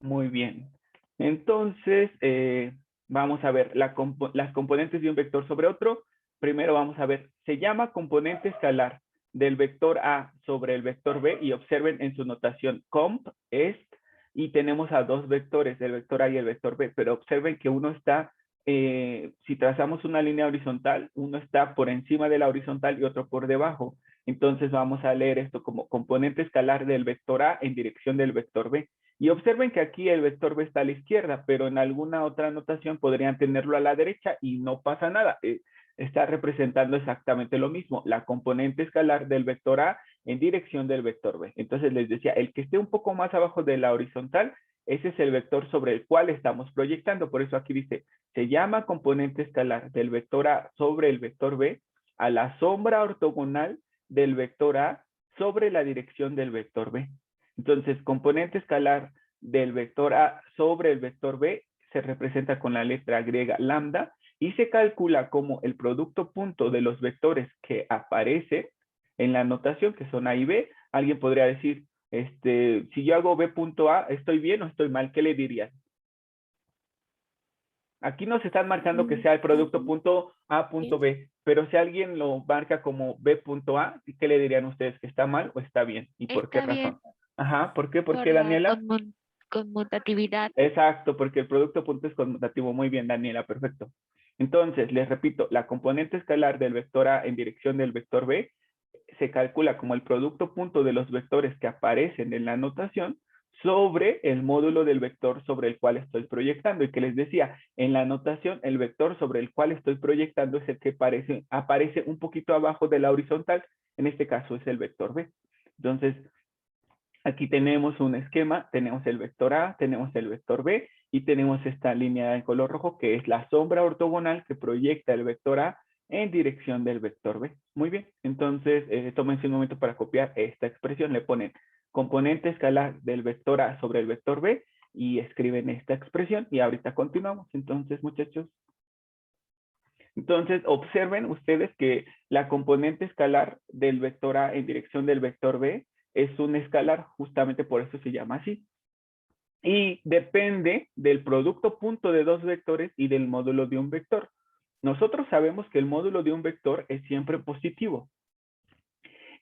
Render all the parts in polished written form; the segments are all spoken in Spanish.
Muy bien. Entonces, vamos a ver las componentes de un vector sobre otro. Primero vamos a ver, se llama componente escalar del vector A sobre el vector B y observen en su notación comp, est, y tenemos a dos vectores, el vector A y el vector B, pero observen que uno está, si trazamos una línea horizontal, uno está por encima de la horizontal y otro por debajo. Entonces vamos a leer esto como componente escalar del vector A en dirección del vector B. Y observen que aquí el vector B está a la izquierda, pero en alguna otra notación podrían tenerlo a la derecha y no pasa nada. Está representando exactamente lo mismo, la componente escalar del vector A en dirección del vector B. Entonces les decía, el que esté un poco más abajo de la horizontal, ese es el vector sobre el cual estamos proyectando. Por eso aquí dice, se llama componente escalar del vector A sobre el vector B a la sombra ortogonal del vector A sobre la dirección del vector B. Entonces, componente escalar del vector A sobre el vector B se representa con la letra griega lambda y se calcula como el producto punto de los vectores que aparece en la notación, que son A y B. Alguien podría decir, si yo hago B punto A, ¿estoy bien o estoy mal? ¿Qué le dirían? Aquí nos están marcando que sea el producto punto A punto B, pero si alguien lo marca como B punto A, ¿qué le dirían ustedes? ¿Que está mal o está bien? ¿Y por qué Está bien razón? Ajá, ¿por qué? ¿Por por qué, la Daniela? conmutatividad. Exacto, porque el producto punto es conmutativo. Muy bien, Daniela, perfecto. Entonces, les repito, la componente escalar del vector A en dirección del vector B se calcula como el producto punto de los vectores que aparecen en la notación sobre el módulo del vector sobre el cual estoy proyectando. Y que les decía, en la notación, el vector sobre el cual estoy proyectando es el que aparece un poquito abajo de la horizontal. En este caso es el vector B. Entonces, aquí tenemos un esquema, tenemos el vector A, tenemos el vector B y tenemos esta línea en color rojo que es la sombra ortogonal que proyecta el vector A en dirección del vector B. Muy bien, entonces tómense un momento para copiar esta expresión, le ponen componente escalar del vector A sobre el vector B y escriben esta expresión y ahorita continuamos. Entonces, muchachos, entonces observen ustedes que la componente escalar del vector A en dirección del vector B es un escalar, justamente por eso se llama así. Y depende del producto punto de dos vectores y del módulo de un vector. Nosotros sabemos que el módulo de un vector es siempre positivo.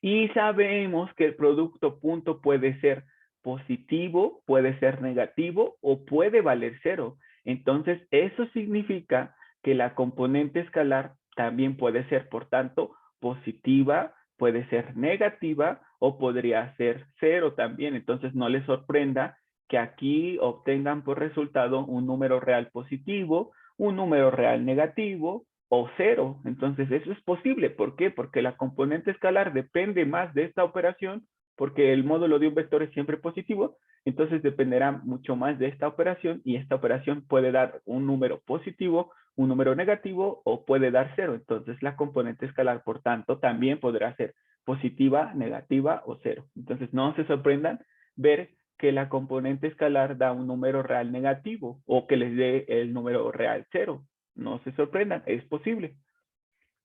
Y sabemos que el producto punto puede ser positivo, puede ser negativo o puede valer cero. Entonces, eso significa que la componente escalar también puede ser, por tanto, positiva, puede ser negativa o podría ser cero también. Entonces, no les sorprenda que aquí obtengan por resultado un número real positivo, un número real negativo o cero. Entonces, eso es posible. ¿Por qué? Porque la componente escalar depende más de esta operación, porque el módulo de un vector es siempre positivo, entonces dependerá mucho más de esta operación y esta operación puede dar un número positivo, un número negativo o puede dar cero. Entonces, la componente escalar, por tanto, también podrá ser positiva, negativa o cero. Entonces, no se sorprendan ver que la componente escalar da un número real negativo o que les dé el número real cero. No se sorprendan, es posible.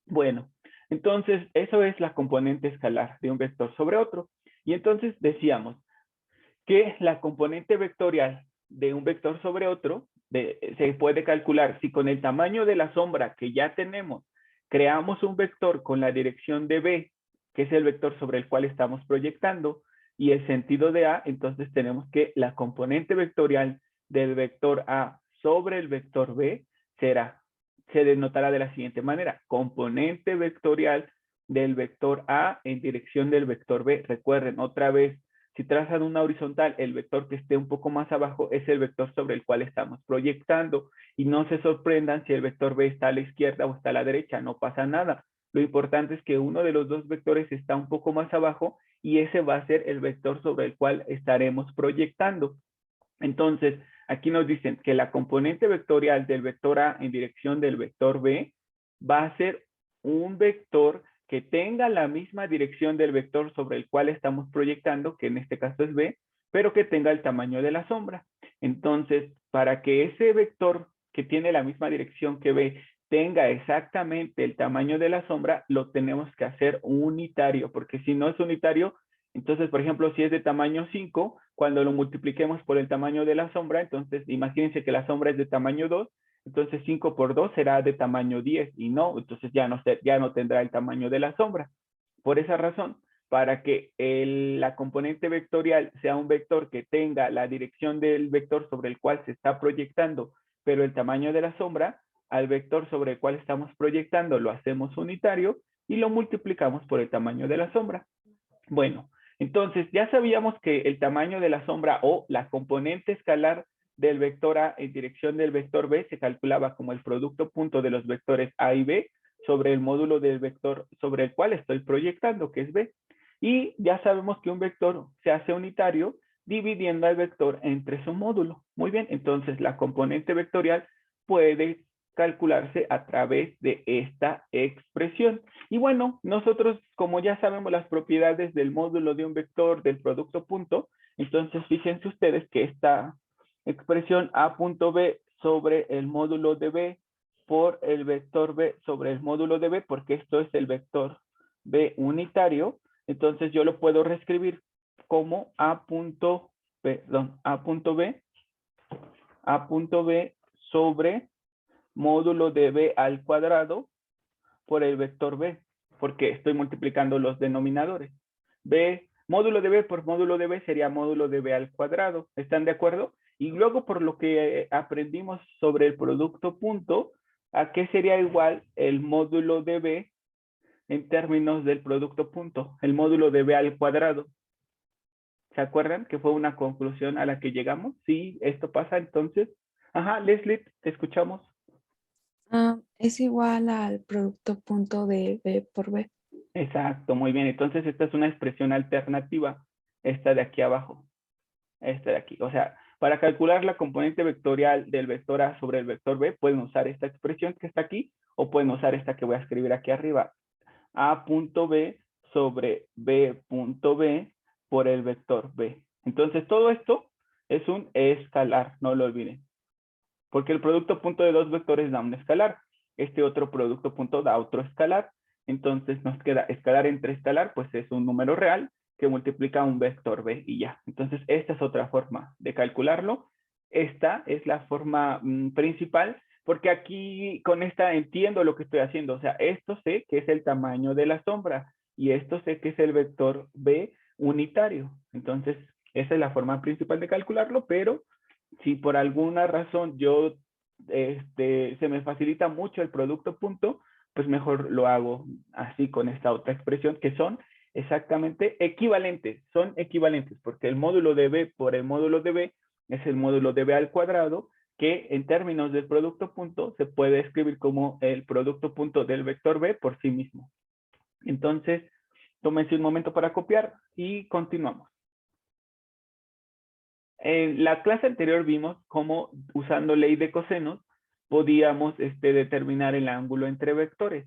Bueno, entonces eso es la componente escalar de un vector sobre otro. Y entonces decíamos que la componente vectorial de un vector sobre otro se puede calcular si con el tamaño de la sombra que ya tenemos creamos un vector con la dirección de B, que es el vector sobre el cual estamos proyectando, y el sentido de A, entonces tenemos que la componente vectorial del vector A sobre el vector B se denotará de la siguiente manera: componente vectorial del vector A en dirección del vector B. Recuerden otra vez, si trazan una horizontal, el vector que esté un poco más abajo es el vector sobre el cual estamos proyectando. Y no se sorprendan si el vector B está a la izquierda o está a la derecha, no pasa nada. Lo importante es que uno de los dos vectores está un poco más abajo y ese va a ser el vector sobre el cual estaremos proyectando. Entonces, aquí nos dicen que la componente vectorial del vector A en dirección del vector B va a ser un vector que tenga la misma dirección del vector sobre el cual estamos proyectando, que en este caso es B, pero que tenga el tamaño de la sombra. Entonces, para que ese vector que tiene la misma dirección que B tenga exactamente el tamaño de la sombra, lo tenemos que hacer unitario, porque si no es unitario, Entonces, por ejemplo, si es de tamaño 5, cuando lo multipliquemos por el tamaño de la sombra, entonces imagínense que la sombra es de tamaño 2, entonces 5 por 2 será de tamaño 10 y no, entonces ya no tendrá el tamaño de la sombra. Por esa razón, para que la componente vectorial sea un vector que tenga la dirección del vector sobre el cual se está proyectando, pero el tamaño de la sombra, al vector sobre el cual estamos proyectando lo hacemos unitario y lo multiplicamos por el tamaño de la sombra. Bueno, entonces ya sabíamos que el tamaño de la sombra o la componente escalar del vector A en dirección del vector B se calculaba como el producto punto de los vectores A y B sobre el módulo del vector sobre el cual estoy proyectando, que es B. Y ya sabemos que un vector se hace unitario dividiendo al vector entre su módulo. Muy bien, entonces la componente vectorial puede calcularse a través de esta expresión. Y bueno, nosotros como ya sabemos las propiedades del módulo de un vector del producto punto, entonces fíjense ustedes que esta expresión A punto B sobre el módulo de B por el vector B sobre el módulo de B, porque esto es el vector B unitario, entonces yo lo puedo reescribir como A punto B sobre módulo de B al cuadrado por el vector B, porque estoy multiplicando los denominadores. Módulo de B por módulo de B sería módulo de B al cuadrado. ¿Están de acuerdo? Y luego por lo que aprendimos sobre el producto punto, ¿a qué sería igual el módulo de B en términos del producto punto? El módulo de B al cuadrado. ¿Se acuerdan que fue una conclusión a la que llegamos? Sí, esto pasa entonces. Ajá, Leslie, te escuchamos. Es igual al producto punto de B por B. Exacto, muy bien. Entonces esta es una expresión alternativa, esta de aquí abajo, esta de aquí. O sea, para calcular la componente vectorial del vector A sobre el vector B, pueden usar esta expresión que está aquí o pueden usar esta que voy a escribir aquí arriba. A punto B sobre B punto B por el vector B. Entonces todo esto es un escalar, no lo olviden. Porque el producto punto de dos vectores da un escalar. Este otro producto punto da otro escalar. Entonces nos queda escalar entre escalar, pues es un número real que multiplica un vector B y ya. Entonces esta es otra forma de calcularlo. Esta es la forma principal, porque aquí con esta entiendo lo que estoy haciendo. O sea, esto sé que es el tamaño de la sombra y esto sé que es el vector B unitario. Entonces, esa es la forma principal de calcularlo, pero si por alguna razón se me facilita mucho el producto punto, pues mejor lo hago así con esta otra expresión que son exactamente equivalentes, son equivalentes porque el módulo de B por el módulo de B es el módulo de B al cuadrado que en términos del producto punto se puede escribir como el producto punto del vector B por sí mismo. Entonces, tómense un momento para copiar y continuamos. En la clase anterior vimos cómo usando ley de cosenos podíamos determinar el ángulo entre vectores.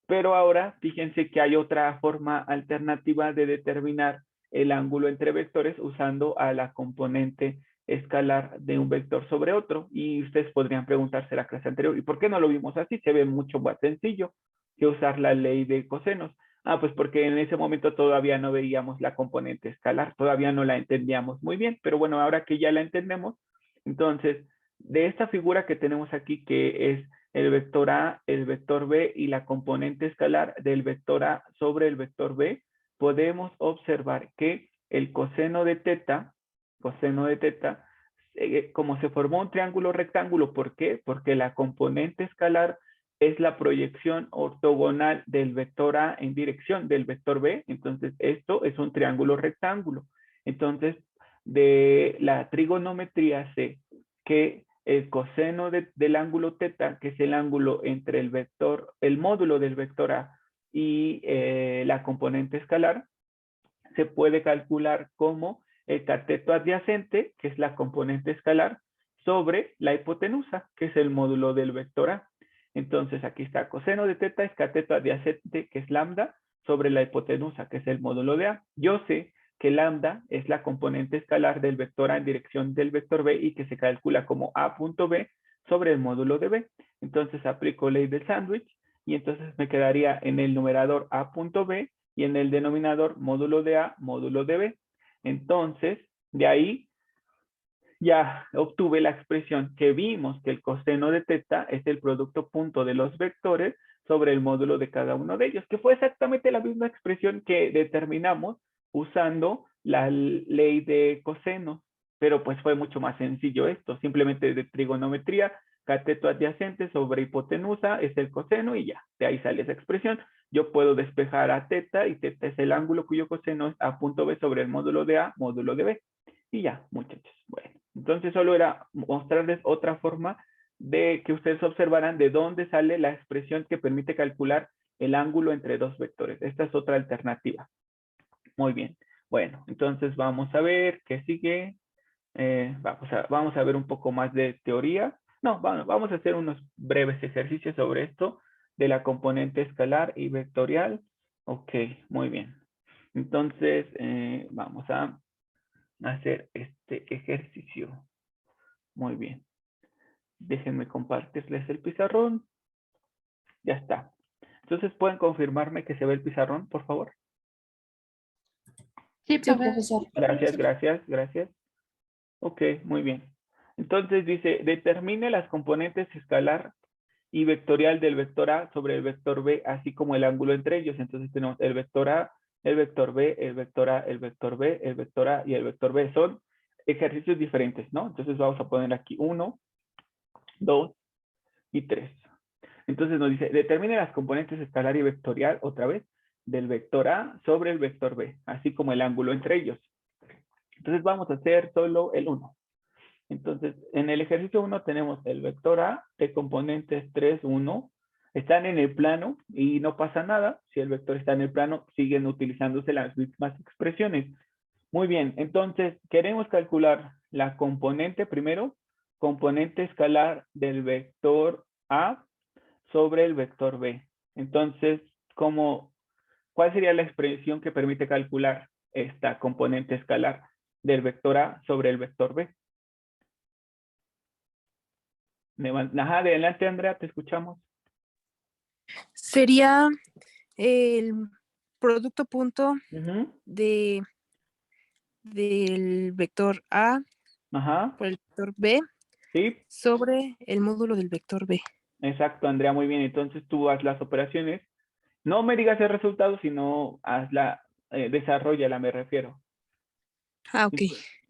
Pero ahora fíjense que hay otra forma alternativa de determinar el ángulo entre vectores usando a la componente escalar de un vector sobre otro. Y ustedes podrían preguntarse la clase anterior, ¿y por qué no lo vimos así? Se ve mucho más sencillo que usar la ley de cosenos. Pues porque en ese momento todavía no veíamos la componente escalar, todavía no la entendíamos muy bien, pero bueno, ahora que ya la entendemos, entonces, de esta figura que tenemos aquí, que es el vector A, el vector B y la componente escalar del vector A sobre el vector B, podemos observar que el coseno de teta, como se formó un triángulo rectángulo, ¿por qué? Porque la componente escalar es la proyección ortogonal del vector A en dirección del vector B. Entonces, esto es un triángulo rectángulo. Entonces, de la trigonometría sé que el coseno del ángulo teta, que es el ángulo entre el módulo del vector A y la componente escalar, se puede calcular como el cateto adyacente, que es la componente escalar, sobre la hipotenusa, que es el módulo del vector A. Entonces aquí está coseno de teta es cateto adyacente, que es lambda, sobre la hipotenusa, que es el módulo de A. Yo sé que lambda es la componente escalar del vector A en dirección del vector B y que se calcula como A punto B sobre el módulo de B. Entonces aplico ley del sándwich y entonces me quedaría en el numerador A punto B y en el denominador módulo de A, módulo de B. Entonces, de ahí ya obtuve la expresión que vimos que el coseno de teta es el producto punto de los vectores sobre el módulo de cada uno de ellos, que fue exactamente la misma expresión que determinamos usando la ley de cosenos, pero pues fue mucho más sencillo esto, simplemente de trigonometría, cateto adyacente sobre hipotenusa es el coseno y ya, de ahí sale esa expresión. Yo puedo despejar a teta y teta es el ángulo cuyo coseno es a punto B sobre el módulo de A, módulo de B. Y ya, muchachos. Bueno, entonces solo era mostrarles otra forma de que ustedes observaran de dónde sale la expresión que permite calcular el ángulo entre dos vectores. Esta es otra alternativa. Muy bien. Bueno, entonces vamos a ver qué sigue. Vamos a ver un poco más de teoría. No, vamos a hacer unos breves ejercicios sobre esto de la componente escalar y vectorial. Ok, muy bien. Entonces, vamos a hacer este ejercicio. Muy bien. Déjenme compartirles el pizarrón. Ya está. Entonces, ¿pueden confirmarme que se ve el pizarrón, por favor? Sí, Sí, profe. profesor. Gracias, gracias, gracias. Ok, muy bien. Entonces dice, determine las componentes escalar y vectorial del vector A sobre el vector B, así como el ángulo entre ellos. Entonces tenemos el vector A, el vector B, el vector A, el vector B, el vector A y el vector B. Son ejercicios diferentes, ¿no? Entonces vamos a poner aquí 1, 2 y 3. Entonces nos dice, determine las componentes escalar y vectorial, otra vez, del vector A sobre el vector B, así como el ángulo entre ellos. Entonces vamos a hacer solo el 1. Entonces, en el ejercicio 1 tenemos el vector A de componentes 3, 1. Están en el plano y no pasa nada. Si el vector está en el plano, siguen utilizándose las mismas expresiones. Muy bien, entonces queremos calcular la componente primero, componente escalar del vector A sobre el vector B. Entonces, ¿cuál sería la expresión que permite calcular esta componente escalar del vector A sobre el vector B? Ajá, adelante, Andrea, te escuchamos. Sería el producto punto Ujú. de del vector A Ajá, por el vector B sí, sobre el módulo del vector B. exacto, Andrea, muy bien. Entonces tú haz las operaciones. No me digas el resultado, sino hazla, desarrollala, me refiero. Ah, ok.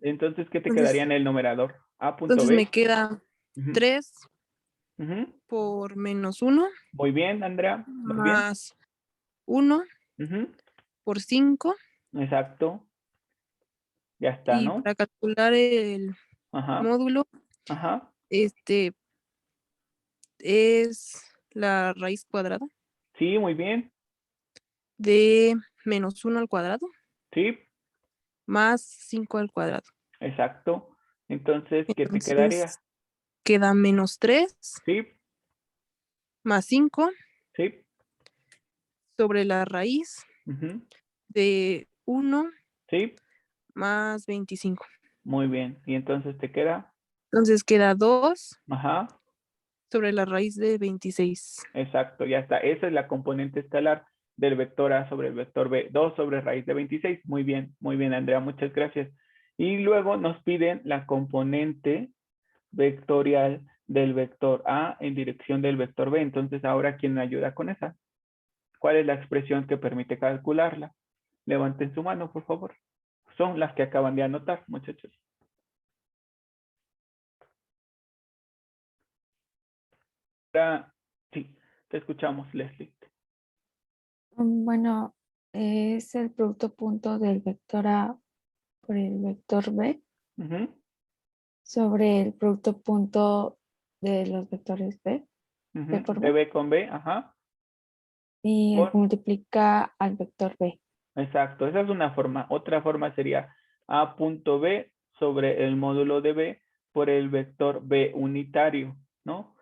Entonces, ¿qué te quedaría Entonces, en el numerador? A punto entonces me B. queda Ujú, 3 ujú. por menos 1 Muy bien, Andrea, muy bien. más 1 Ujú, por 5 exacto, ya está, y ¿no? para calcular el Ajá, módulo, ajá, este es la raíz cuadrada sí, muy bien, de menos 1 al cuadrado sí, más 5 al cuadrado. exacto. Entonces, ¿qué te quedaría? Entonces queda menos 3 Sí, más 5 sí, sobre la raíz ujú, de 1 sí, más 25. muy bien. Y entonces te queda, Entonces queda 2 ajá, sobre la raíz de 26. exacto, ya está. Esa es la componente escalar del vector A sobre el vector B, 2 sobre raíz de 26. Muy bien, Andrea, muchas gracias. Y luego nos piden la componente vectorial del vector A en dirección del vector B. Entonces, ahora, ¿quién me ayuda con esa? ¿Cuál es la expresión que permite calcularla? Levanten su mano, por favor. Son las que acaban de anotar, muchachos. Ahora, sí, te escuchamos, Leslie. Bueno, es el producto punto del vector A por el vector B Ujú, sobre el producto punto de los vectores B ujú. por De B, B con B, ajá. y multiplica al vector B. Exacto, esa es una forma. Otra forma sería A punto B sobre el módulo de B por el vector B unitario, ¿no?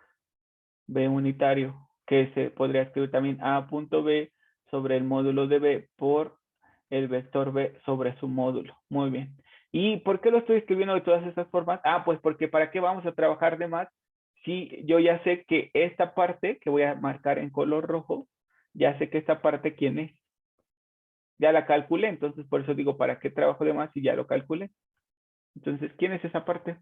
B unitario, que se podría escribir también A punto B sobre el módulo de B por el vector B sobre su módulo. Muy bien. ¿Y por qué lo estoy escribiendo de todas estas formas? Ah, pues porque ¿para qué vamos a trabajar de más? Si yo ya sé que esta parte, que voy a marcar en color rojo, ya sé que esta parte, ¿quién es? ya la calculé, entonces por eso digo, ¿para qué trabajo de más si ya lo calculé? Entonces, ¿quién es esa parte?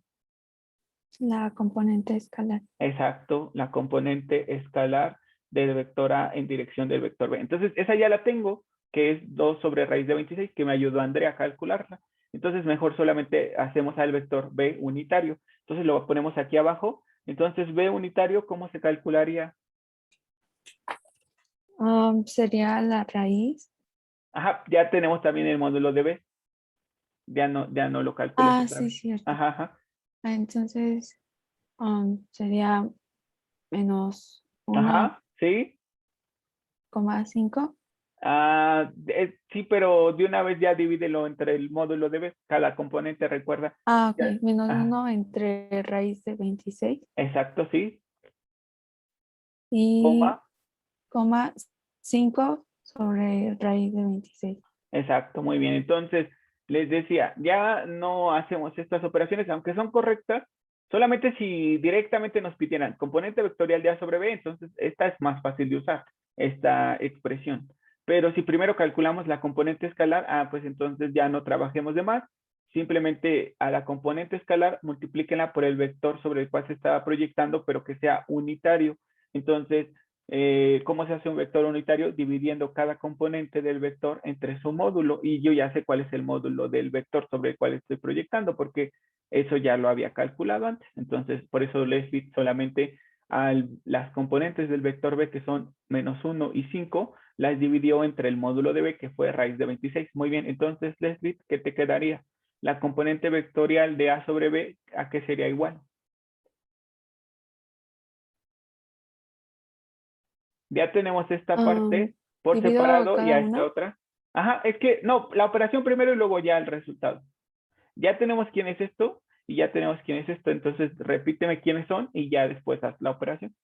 La componente escalar. Exacto, la componente escalar del vector A en dirección del vector B. Entonces, esa ya la tengo, que es 2 sobre raíz de 26, que me ayudó Andrea a calcularla. Entonces, mejor solamente hacemos al vector B unitario. Entonces, lo ponemos aquí abajo. Entonces, B unitario, ¿cómo se calcularía? Sería la raíz. Ajá, ya tenemos también el módulo de B. Ya no lo calcules otra Sí, vez. cierto. Ajá, ajá. Entonces, sería menos Ajá, sí. 1,5. Sí, pero de una vez ya divídelo entre el módulo de B. Cada componente, recuerda. Ok. Ya. Menos Ajá, 1 entre raíz de 26 exacto, sí. y Coma. 5 sobre raíz de 26. Exacto, muy bien. Entonces, les decía, ya no hacemos estas operaciones, aunque son correctas, solamente si directamente nos pidieran componente vectorial de A sobre B, entonces esta es más fácil de usar, esta expresión. Pero si primero calculamos la componente escalar, pues entonces ya no trabajemos de más, simplemente a la componente escalar multiplíquenla por el vector sobre el cual se estaba proyectando, pero que sea unitario. Entonces, ¿cómo se hace un vector unitario? Dividiendo cada componente del vector entre su módulo, y yo ya sé cuál es el módulo del vector sobre el cual estoy proyectando, porque eso ya lo había calculado antes. Entonces, por eso Leslie solamente las componentes del vector B, que son -1 y 5, las dividió entre el módulo de B, que fue raíz de 26. Muy bien, entonces, Leslie, ¿qué te quedaría? La componente vectorial de A sobre B, ¿a qué sería igual? Ya tenemos esta parte por Divido separado y cada a esta una. otra. Ajá, es que no, la operación primero y luego ya el resultado. Ya tenemos quién es esto y ya tenemos quién es esto. Entonces, repíteme quiénes son y ya después haz la operación.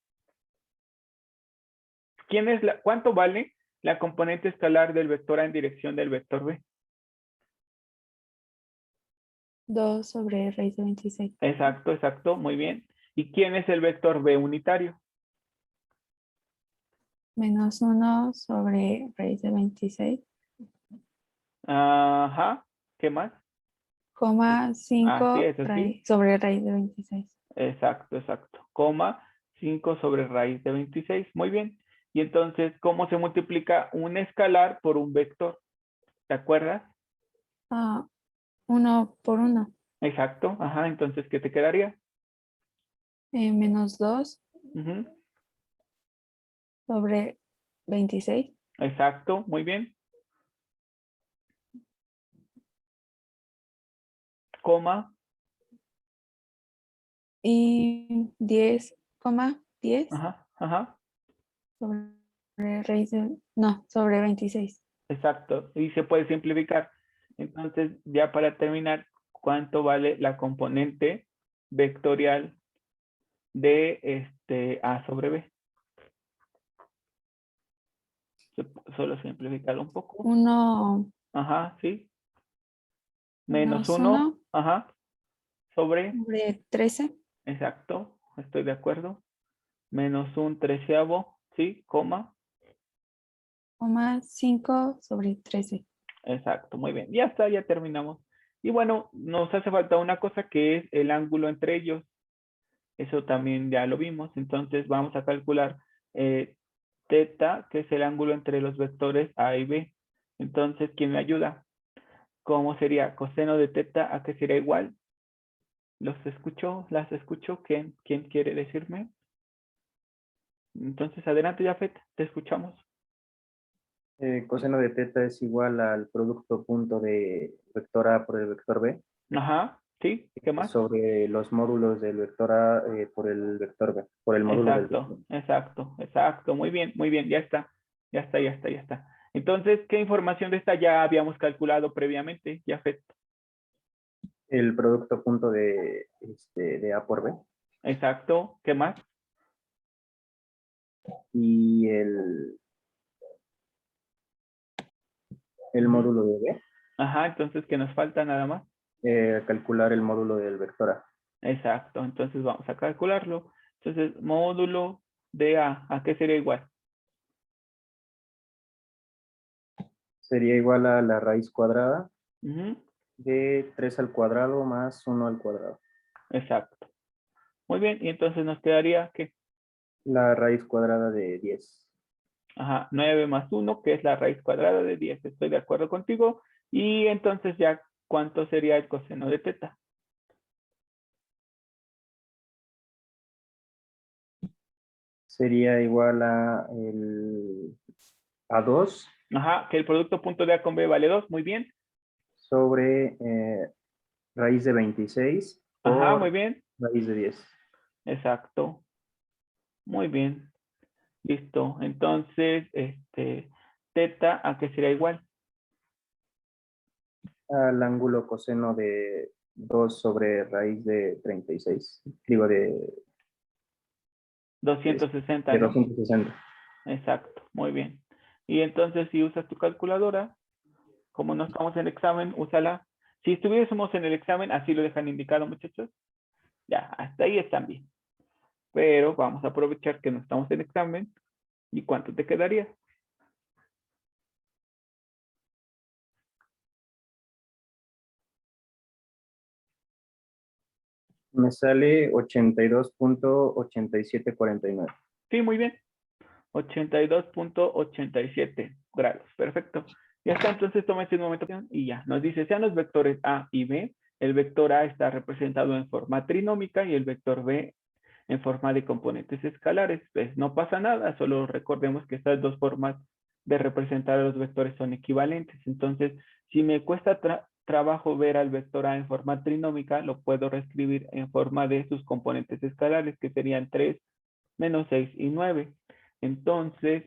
¿Cuánto vale la componente escalar del vector A en dirección del vector B? 2 sobre raíz de 26. Exacto, exacto, muy bien. ¿Y quién es el vector B unitario? Menos 1 sobre raíz de 26. Ajá, ¿qué más? 5 Eso sí. sobre raíz de 26. Exacto, exacto. Coma 5 sobre raíz de 26. Muy bien. Y entonces, ¿cómo se multiplica un escalar por un vector? ¿Te acuerdas? 1 por 1. Exacto. Ajá. Entonces, ¿qué te quedaría? Menos 2 Ujú. sobre 26. Exacto. Muy bien. Coma. Y 10,10 Ajá. Ajá. sobre raíz de... No, sobre 26. Exacto. Y se puede simplificar. Entonces, ya para terminar, ¿cuánto vale la componente vectorial de A sobre B? Solo simplificarlo un poco. 1 Ajá, sí. Menos menos 1. 1 Ajá. Sobre. sobre 13. Exacto, estoy de acuerdo. Menos un treceavo, ¿sí? Coma. 5 sobre 13. Exacto, muy bien. Ya está, ya terminamos. Y bueno, nos hace falta una cosa que es el ángulo entre ellos. Eso también ya lo vimos. Entonces vamos a calcular teta, que es el ángulo entre los vectores A y B. Entonces, ¿quién me ayuda? ¿Cómo sería? Coseno de teta, ¿a qué sería igual? ¿Los escucho? ¿Las escucho? ¿Quién quiere decirme? Entonces, adelante, Jafet, te escuchamos. Coseno de teta es igual al producto punto de vector A por el vector B Ajá, sí, ¿qué más? sobre los módulos del vector A por el vector B, por el módulo del vector. Exacto, exacto, exacto. Muy bien, ya está, ya está, ya está, ya está. Entonces, ¿qué información de esta ya habíamos calculado previamente, Jafet? El producto punto de A por B Exacto, ¿qué más? y el módulo de B, Ajá, entonces, ¿qué nos falta nada más? calcular el módulo del vector A. Exacto, entonces vamos a calcularlo. Entonces, módulo de ¿a qué sería igual? sería igual a la raíz cuadrada Ujú, de 3 al cuadrado más 1 al cuadrado. exacto. Muy bien, y entonces nos quedaría que, La raíz cuadrada de 10. ajá, 9 más 1, que es la raíz cuadrada de 10. Estoy de acuerdo contigo. Y entonces ya, ¿cuánto sería el coseno de teta? Sería igual a 2 Ajá, que el producto punto de A con B vale 2. Muy bien. sobre raíz de 26 Ajá, muy por bien. raíz de 10. Exacto. Muy bien. Listo. Entonces, teta, ¿a qué sería igual? Al ángulo coseno de 2 sobre raíz de 36. Digo, de 260, ¿no? 260. Exacto. Muy bien. Y entonces, si usas tu calculadora, como no estamos en el examen, úsala. Si estuviésemos en el examen, así lo dejan indicado, muchachos. Ya, hasta ahí están bien. Pero vamos a aprovechar que no estamos en examen. ¿Y cuánto te quedaría? Me sale 82.8749. Sí, muy bien. 82.87 grados. Perfecto. Ya está, entonces tómate un momento y ya. Nos dice, sean los vectores A y B. El vector A está representado en forma trinómica y el vector B en forma de componentes escalares. Pues no pasa nada, solo recordemos que estas dos formas de representar a los vectores son equivalentes. Entonces, si me cuesta trabajo ver al vector A en forma trinómica, lo puedo reescribir en forma de sus componentes escalares, que serían 3, menos 6 y 9. Entonces,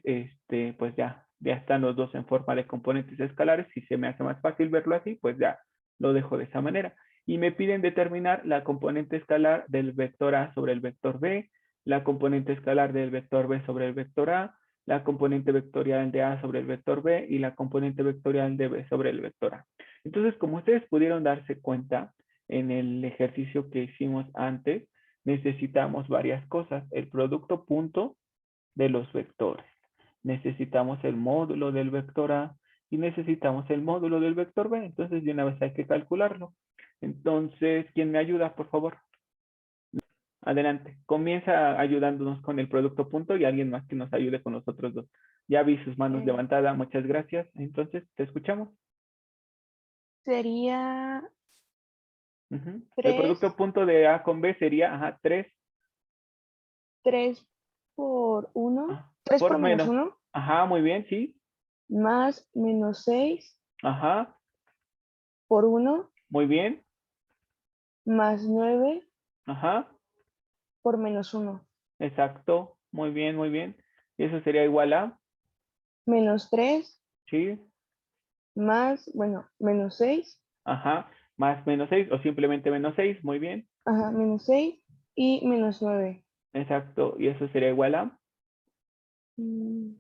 pues ya están los dos en forma de componentes escalares. Si se me hace más fácil verlo así, pues ya lo dejo de esa manera. Y me piden determinar la componente escalar del vector A sobre el vector B, la componente escalar del vector B sobre el vector A, la componente vectorial de A sobre el vector B y la componente vectorial de B sobre el vector A. Entonces, como ustedes pudieron darse cuenta en el ejercicio que hicimos antes, necesitamos varias cosas. El producto punto de los vectores. Necesitamos el módulo del vector A y necesitamos el módulo del vector B. Entonces, de una vez hay que calcularlo. Entonces, ¿quién me ayuda, por favor? Adelante. Comienza ayudándonos con el producto punto y alguien más que nos ayude con los otros dos. Ya vi sus manos levantadas. Muchas gracias. Entonces, ¿te escuchamos? Sería El 3, producto punto de A con B sería, ajá, 3 por 1, 3 por por menos menos. 1, Ajá, muy bien, sí. más menos 6 Ajá, por 1, muy bien. más 9 Ajá, por menos 1, exacto. Muy bien, muy bien. Y eso sería igual a, menos 3, sí, más, bueno, menos 6, ajá, más menos 6 o simplemente menos 6, muy bien. ajá, menos 6 y menos 9. Exacto. Y eso sería igual a, 15,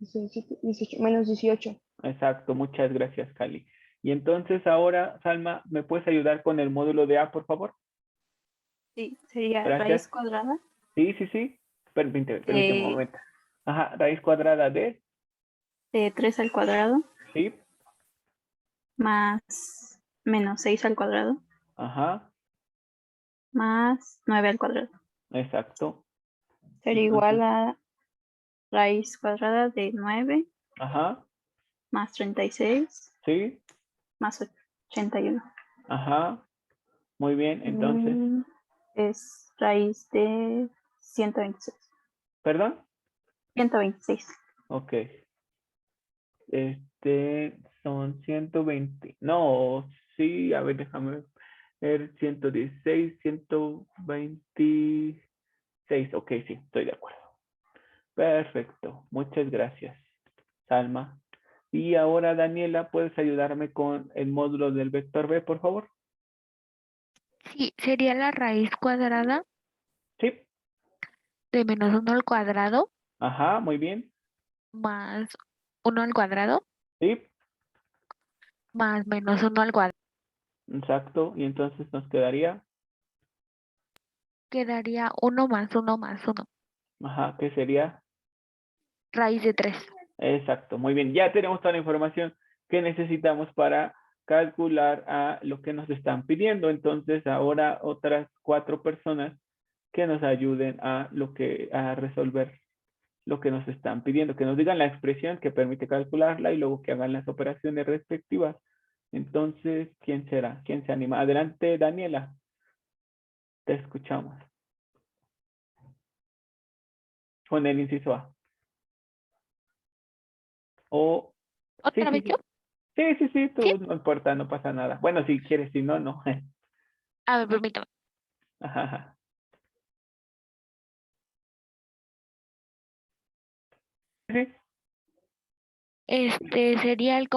17, 18, menos 18. exacto. Muchas gracias, Cali. Y entonces ahora, Salma, ¿me puedes ayudar con el módulo de A, por favor? Sí, sería Gracias. raíz cuadrada Sí, sí, sí. Permíteme un de, momento. Ajá, raíz cuadrada de 3 al cuadrado sí, más menos 6 al cuadrado ajá, más 9 al cuadrado. exacto. Sería Entonces, igual a raíz cuadrada de 9 ajá, más 36 sí, más 81. ajá, muy bien. Entonces, Es raíz de 126. ¿perdón? 126. Ok. Son 120. No, sí, a ver, déjame ver. 116, 126. Ok, sí, estoy de acuerdo. Perfecto. Muchas gracias, Salma. Y ahora, Daniela, ¿puedes ayudarme con el módulo del vector B, por favor? Sí, sería la raíz cuadrada Sí. de menos 1 al cuadrado Ajá, muy bien. más 1 al cuadrado Sí, más menos 1 al cuadrado. exacto. Y entonces nos quedaría, Quedaría 1 más 1 más 1. ajá, ¿qué sería? Raíz de 3. Exacto, muy bien. Ya tenemos toda la información que necesitamos para calcular a lo que nos están pidiendo. Entonces, ahora otras 4 personas que nos ayuden a resolver lo que nos están pidiendo, que nos digan la expresión que permite calcularla y luego que hagan las operaciones respectivas. Entonces, ¿quién será? ¿Quién se anima? Adelante, Daniela. Te escuchamos. Con el inciso A. O sí, ¿Otra sí, vez sí. yo? Sí, ¿Sí? tú no importa, no pasa nada. Bueno, si quieres, si no, no. A ver, permítame. Ajá, ajá. Sí, Sería la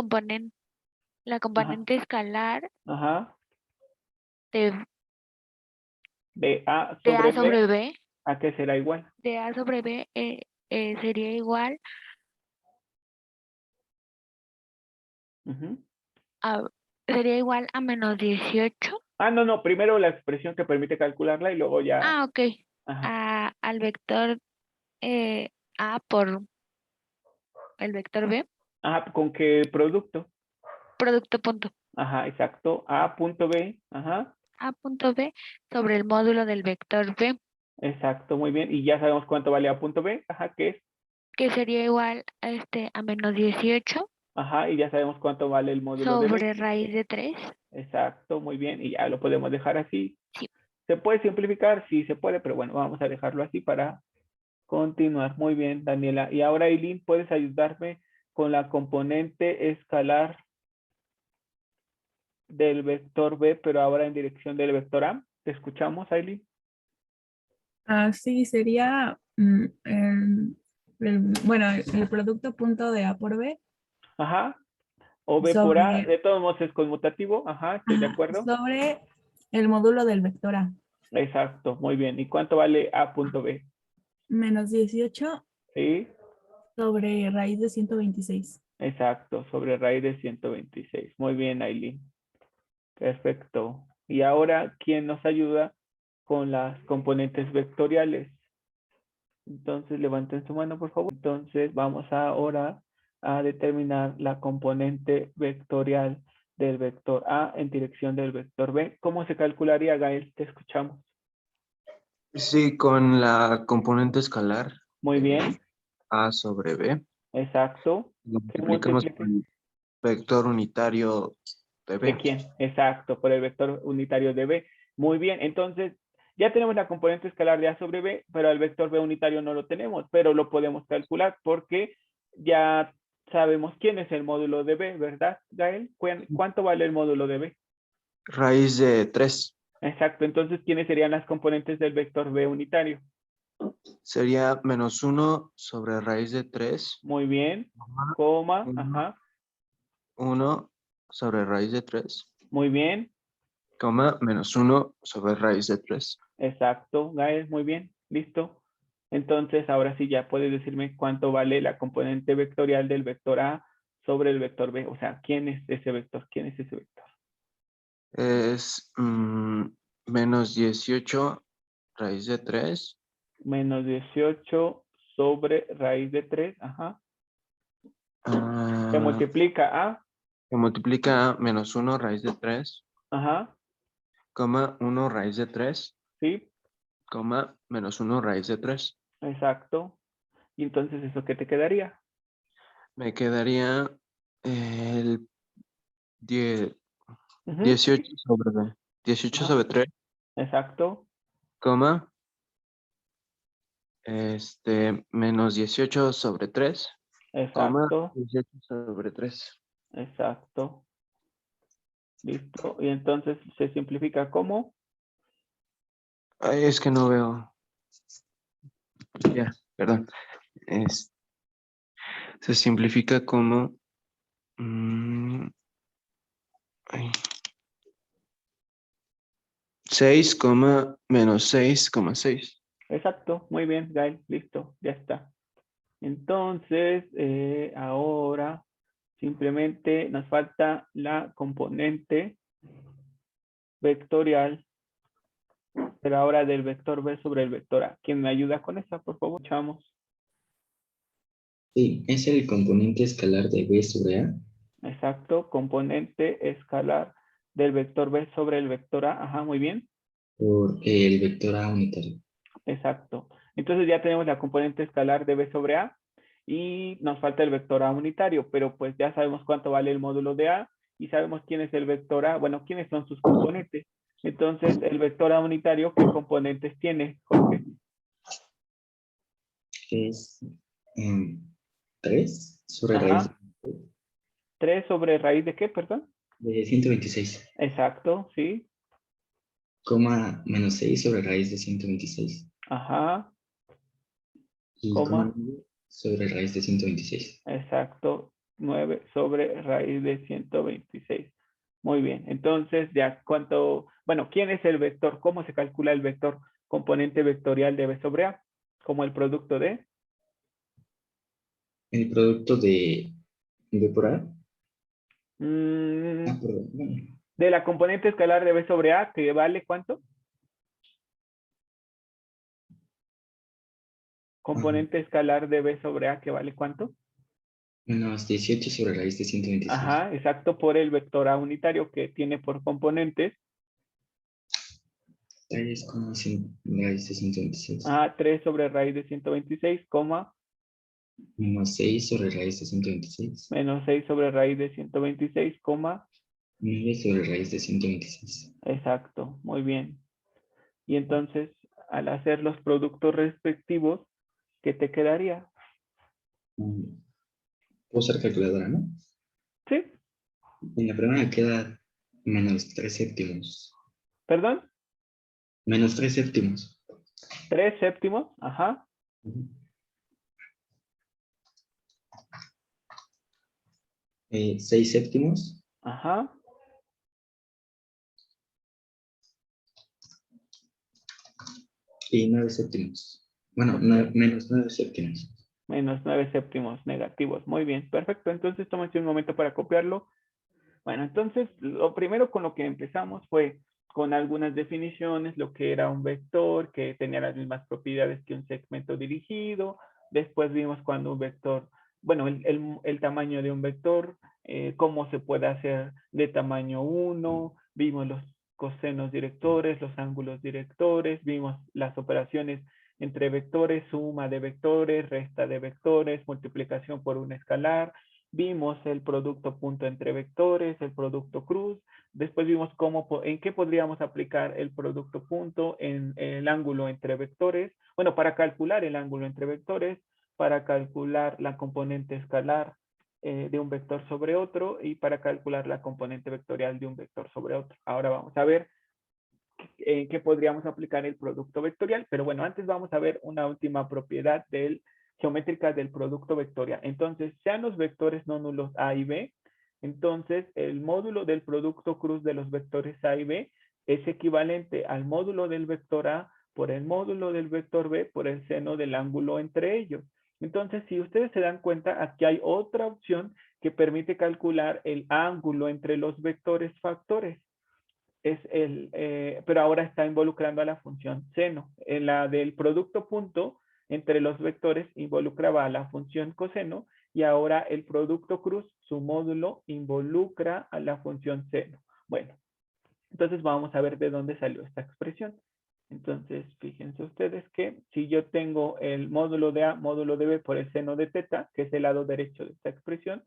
ajá, componente escalar ajá. de, De A de A sobre B, sobre B. ¿a qué será igual? De A sobre B sería igual Ujú. a, sería igual a menos 18. Ah, no, primero la expresión que permite calcularla y luego ya. Ah, ok. Ajá, Al vector A por el vector B, ajá, ¿con qué producto? producto punto. Ajá, exacto. A punto B, ajá, A punto B sobre el módulo del vector B, exacto, muy bien. Y ya sabemos cuánto vale A punto B, ajá, que es, que sería igual a menos 18 ajá, y ya sabemos cuánto vale el módulo de B. sobre raíz de 3. Exacto, muy bien. Y ya lo podemos dejar así. Sí. ¿Se puede simplificar? Sí, se puede, pero bueno, vamos a dejarlo así para continuar. Muy bien, Daniela. Y ahora, Eileen, ¿puedes ayudarme con la componente escalar del vector B, pero ahora en dirección del vector A? ¿Te escuchamos, Eileen? Sí, sería bueno, el producto punto de A por B Ajá. O B por A, sobre, de todos modos es conmutativo. Ajá, estoy de acuerdo. sobre el módulo del vector A. Exacto, muy bien. ¿Y cuánto vale A punto B? Menos 18 Sí, sobre raíz de 126. exacto, sobre raíz de 126. Muy bien, Eileen. Perfecto. Y ahora, ¿quién nos ayuda con las componentes vectoriales? Entonces, levanten su mano, por favor. Entonces, vamos ahora a determinar la componente vectorial del vector A en dirección del vector B. ¿Cómo se calcularía, Gael? Te escuchamos. Sí, con la componente escalar Muy bien, de A sobre B, exacto. lo ¿Qué multiplicamos por multiplique? el vector unitario de ¿De B. quién? Exacto, por el vector unitario de B. Muy bien, entonces ya tenemos la componente escalar de A sobre B, pero el vector B unitario no lo tenemos, pero lo podemos calcular porque ya sabemos quién es el módulo de B, ¿verdad, Gael? ¿Cuánto vale el módulo de B? Raíz de 3 Exacto, entonces, ¿quiénes serían las componentes del vector B unitario? sería menos 1 sobre raíz de 3, Muy bien, coma, ajá, 1 sobre raíz de 3, muy bien, coma, menos 1 sobre raíz de 3. exacto, Gael, muy bien, listo. Entonces, ahora sí ya puedes decirme cuánto vale la componente vectorial del vector A sobre el vector B. O sea, ¿quién es ese vector? ¿Quién es ese vector? Es menos 18 raíz de 3, Menos 18 sobre raíz de 3, ajá. Se multiplica a, que multiplica a menos 1 raíz de 3, ajá, coma 1 raíz de 3, sí, coma menos 1 raíz de 3. exacto. Y entonces, ¿eso qué te quedaría? Me quedaría el 10 Ujú, 18 sobre 18 ajá, sobre 3, exacto, coma, menos 18 sobre 3, coma, exacto, 18 sobre 3. exacto. Listo. Y entonces se simplifica como, Ay, es que no veo. Ya, perdón. Es- Se simplifica como ay, 6, menos 6,6. exacto, muy bien, Gael, listo, ya está. Entonces, ahora simplemente nos falta la componente vectorial, pero ahora del vector B sobre el vector A. ¿Quién me ayuda con esa, por favor? Echamos. Sí, es el componente escalar de B sobre A Exacto, componente escalar del vector B sobre el vector A. Ajá, muy bien. por el vector A unitario. Exacto. Entonces ya tenemos la componente escalar de B sobre A y nos falta el vector A unitario, pero pues ya sabemos cuánto vale el módulo de A y sabemos quién es el vector A, bueno, quiénes son sus componentes. Entonces, el vector A unitario, ¿qué componentes tiene, Jorge? Es 3 sobre raíz Ajá. 3 sobre raíz de qué, perdón? de 126, Exacto, sí. coma menos 6 sobre raíz de 126 Ajá, y coma coma, 9 sobre raíz de 126. exacto, 9 sobre raíz de 126. Muy bien, entonces ya cuánto, bueno, ¿quién es el vector? ¿Cómo se calcula el vector? Componente vectorial de B sobre A, como el producto de, El producto de B por A. mm, Perdón, bueno, de la componente escalar de B sobre A, que vale ¿cuánto? Componente escalar de B sobre A, que vale ¿cuánto? menos 18 sobre raíz de 126. Ajá, exacto, por el vector A unitario que tiene por componentes 3 coma raíz de 126. 3 sobre raíz de 126, Menos 6 sobre raíz de 126. menos 6 sobre raíz de 126, 9 sobre raíz de 126. exacto, muy bien. Y entonces, al hacer los productos respectivos, ¿qué te quedaría? Puedo usar calculadora, ¿no? ¿Sí? En la primera queda menos 3 séptimos. ¿Perdón? Menos 3 séptimos. 3 séptimos, ajá, 6 séptimos ajá, y 9 séptimos. Bueno, menos 9 séptimos. menos 9 séptimos negativos. Muy bien, perfecto. Entonces, tómense un momento para copiarlo. Bueno, entonces, lo primero con lo que empezamos fue con algunas definiciones, lo que era un vector, que tenía las mismas propiedades que un segmento dirigido. Después vimos cuando un vector, bueno, el tamaño de un vector, cómo se puede hacer de tamaño 1, vimos los cosenos directores, los ángulos directores, vimos las operaciones entre vectores, suma de vectores, resta de vectores, multiplicación por un escalar, vimos el producto punto entre vectores, el producto cruz, después vimos en qué podríamos aplicar el producto punto en el ángulo entre vectores, bueno, para calcular el ángulo entre vectores, para calcular la componente escalar de un vector sobre otro y para calcular la componente vectorial de un vector sobre otro. Ahora vamos a ver en qué podríamos aplicar el producto vectorial, pero bueno, antes vamos a ver una última propiedad geométrica del producto vectorial. Entonces, sean los vectores no nulos A y B, entonces el módulo del producto cruz de los vectores A y B es equivalente al módulo del vector A por el módulo del vector B por el seno del ángulo entre ellos. Entonces, si ustedes se dan cuenta, aquí hay otra opción que permite calcular el ángulo entre los vectores factores. Pero ahora está involucrando a la función seno. En la del producto punto entre los vectores involucraba a la función coseno y ahora el producto cruz, su módulo, involucra a la función seno. Bueno, entonces vamos a ver de dónde salió esta expresión. Entonces, fíjense ustedes que si yo tengo el módulo de A, módulo de B por el seno de teta, que es el lado derecho de esta expresión,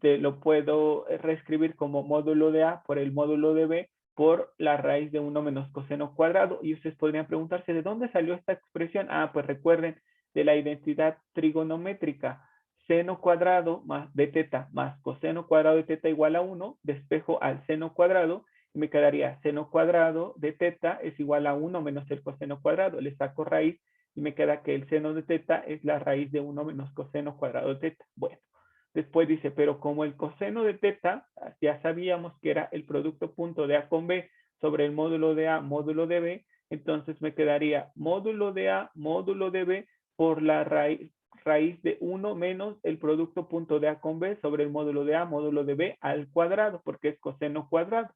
lo puedo reescribir como módulo de A por el módulo de B por la raíz de 1 menos coseno cuadrado. Y ustedes podrían preguntarse, ¿de dónde salió esta expresión? Pues recuerden de la identidad trigonométrica. Seno cuadrado más de teta más coseno cuadrado de teta igual a 1, despejo al seno cuadrado y me quedaría seno cuadrado de teta es igual a 1 menos el coseno cuadrado. Le saco raíz y me queda que el seno de teta es la raíz de 1 menos coseno cuadrado de teta. Bueno. Después dice, pero como el coseno de teta, ya sabíamos que era el producto punto de A con B sobre el módulo de A, módulo de B, entonces me quedaría módulo de A, módulo de B por la raíz de 1 menos el producto punto de A con B sobre el módulo de A, módulo de B al cuadrado, porque es coseno cuadrado.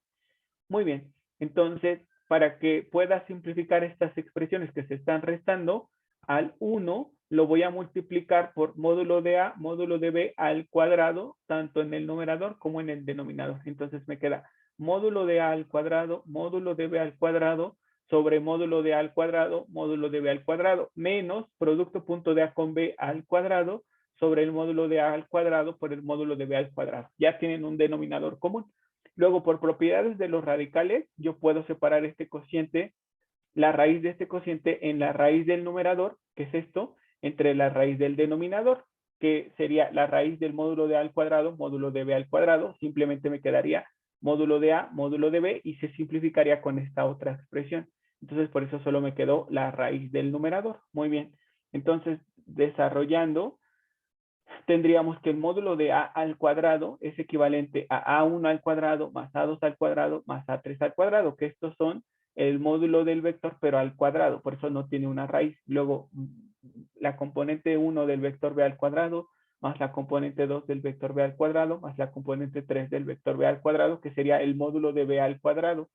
Muy bien, entonces, para que pueda simplificar estas expresiones que se están restando, al 1 lo voy a multiplicar por módulo de A, módulo de B al cuadrado, tanto en el numerador como en el denominador. Entonces me queda módulo de A al cuadrado, módulo de B al cuadrado, sobre módulo de A al cuadrado, módulo de B al cuadrado, menos producto punto de A con B al cuadrado, sobre el módulo de A al cuadrado por el módulo de B al cuadrado. Ya tienen un denominador común. Luego, por propiedades de los radicales, yo puedo separar este cociente, la raíz de este cociente, en la raíz del numerador, que es esto, entre la raíz del denominador, que sería la raíz del módulo de A al cuadrado, módulo de B al cuadrado. Simplemente me quedaría módulo de A, módulo de B, y se simplificaría con esta otra expresión. Entonces, por eso solo me quedó la raíz del numerador. Muy bien. Entonces, desarrollando, tendríamos que el módulo de A al cuadrado es equivalente a A1 al cuadrado más A2 al cuadrado más A3 al cuadrado, que estos son el módulo del vector, pero al cuadrado. Por eso no tiene una raíz. Luego, la componente 1 del vector B al cuadrado más la componente 2 del vector B al cuadrado más la componente 3 del vector B al cuadrado, que sería el módulo de B al cuadrado,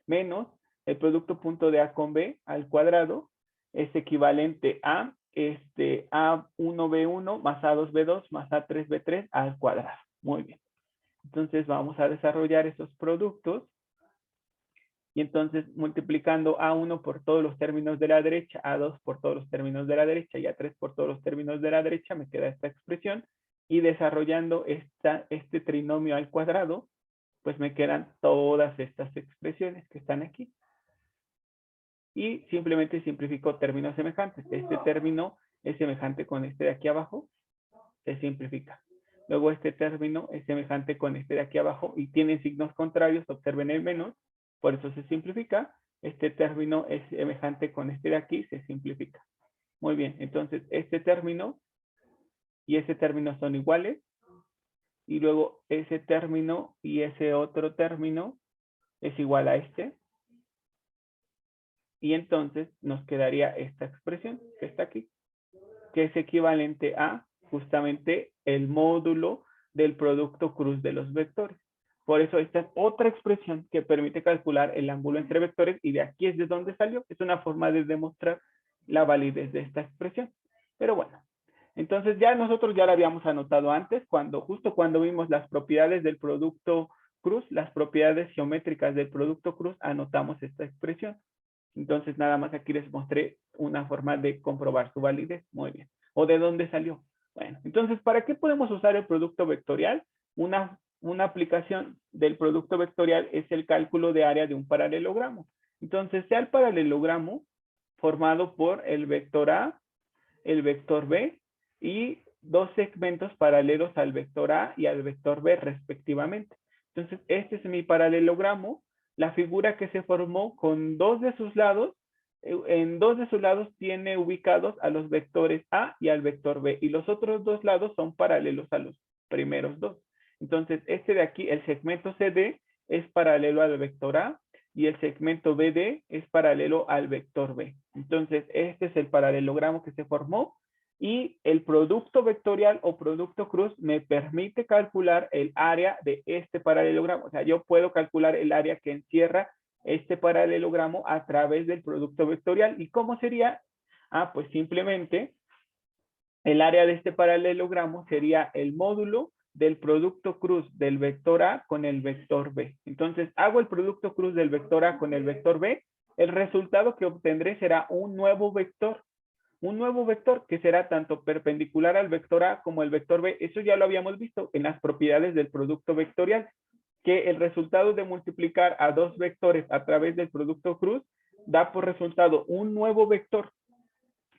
menos el producto punto de A con B al cuadrado, es equivalente a A1B1 más A2B2 más A3B3 al cuadrado. Muy bien. Entonces vamos a desarrollar esos productos. Y entonces multiplicando A1 por todos los términos de la derecha, A2 por todos los términos de la derecha y A3 por todos los términos de la derecha, me queda esta expresión. Y desarrollando este trinomio al cuadrado, pues me quedan todas estas expresiones que están aquí. Y simplemente simplifico términos semejantes. Este término es semejante con este de aquí abajo, se simplifica. Luego este término es semejante con este de aquí abajo y tienen signos contrarios, observen el menos, por eso se simplifica. Este término es semejante con este de aquí, se simplifica. Muy bien, entonces este término y ese término son iguales. Y luego ese término y ese otro término es igual a este. Y entonces nos quedaría esta expresión que está aquí, que es equivalente a justamente el módulo del producto cruz de los vectores. Por eso esta es otra expresión que permite calcular el ángulo entre vectores y de aquí es de donde salió. Es una forma de demostrar la validez de esta expresión. Pero bueno, entonces ya nosotros ya la habíamos anotado antes, justo cuando vimos las propiedades del producto cruz, las propiedades geométricas del producto cruz, anotamos esta expresión. Entonces nada más aquí les mostré una forma de comprobar su validez. Muy bien. ¿O de dónde salió? Bueno, entonces, ¿para qué podemos usar el producto vectorial? Una aplicación del producto vectorial es el cálculo de área de un paralelogramo. Entonces, sea el paralelogramo formado por el vector A, el vector B y dos segmentos paralelos al vector A y al vector B respectivamente. Entonces, este es mi paralelogramo. La figura que se formó con dos de sus lados, en dos de sus lados tiene ubicados a los vectores A y al vector B, y los otros dos lados son paralelos a los primeros dos. Entonces, este de aquí, el segmento CD, es paralelo al vector A, y el segmento BD es paralelo al vector B. Entonces, este es el paralelogramo que se formó, y el producto vectorial o producto cruz me permite calcular el área de este paralelogramo. O sea, yo puedo calcular el área que encierra este paralelogramo a través del producto vectorial. ¿Y cómo sería? Pues simplemente el área de este paralelogramo sería el módulo del producto cruz del vector A con el vector B. Entonces, hago el producto cruz del vector A con el vector B. El resultado que obtendré será un nuevo vector. Un nuevo vector que será tanto perpendicular al vector A como el vector B. Eso ya lo habíamos visto en las propiedades del producto vectorial, que el resultado de multiplicar a dos vectores a través del producto cruz da por resultado un nuevo vector,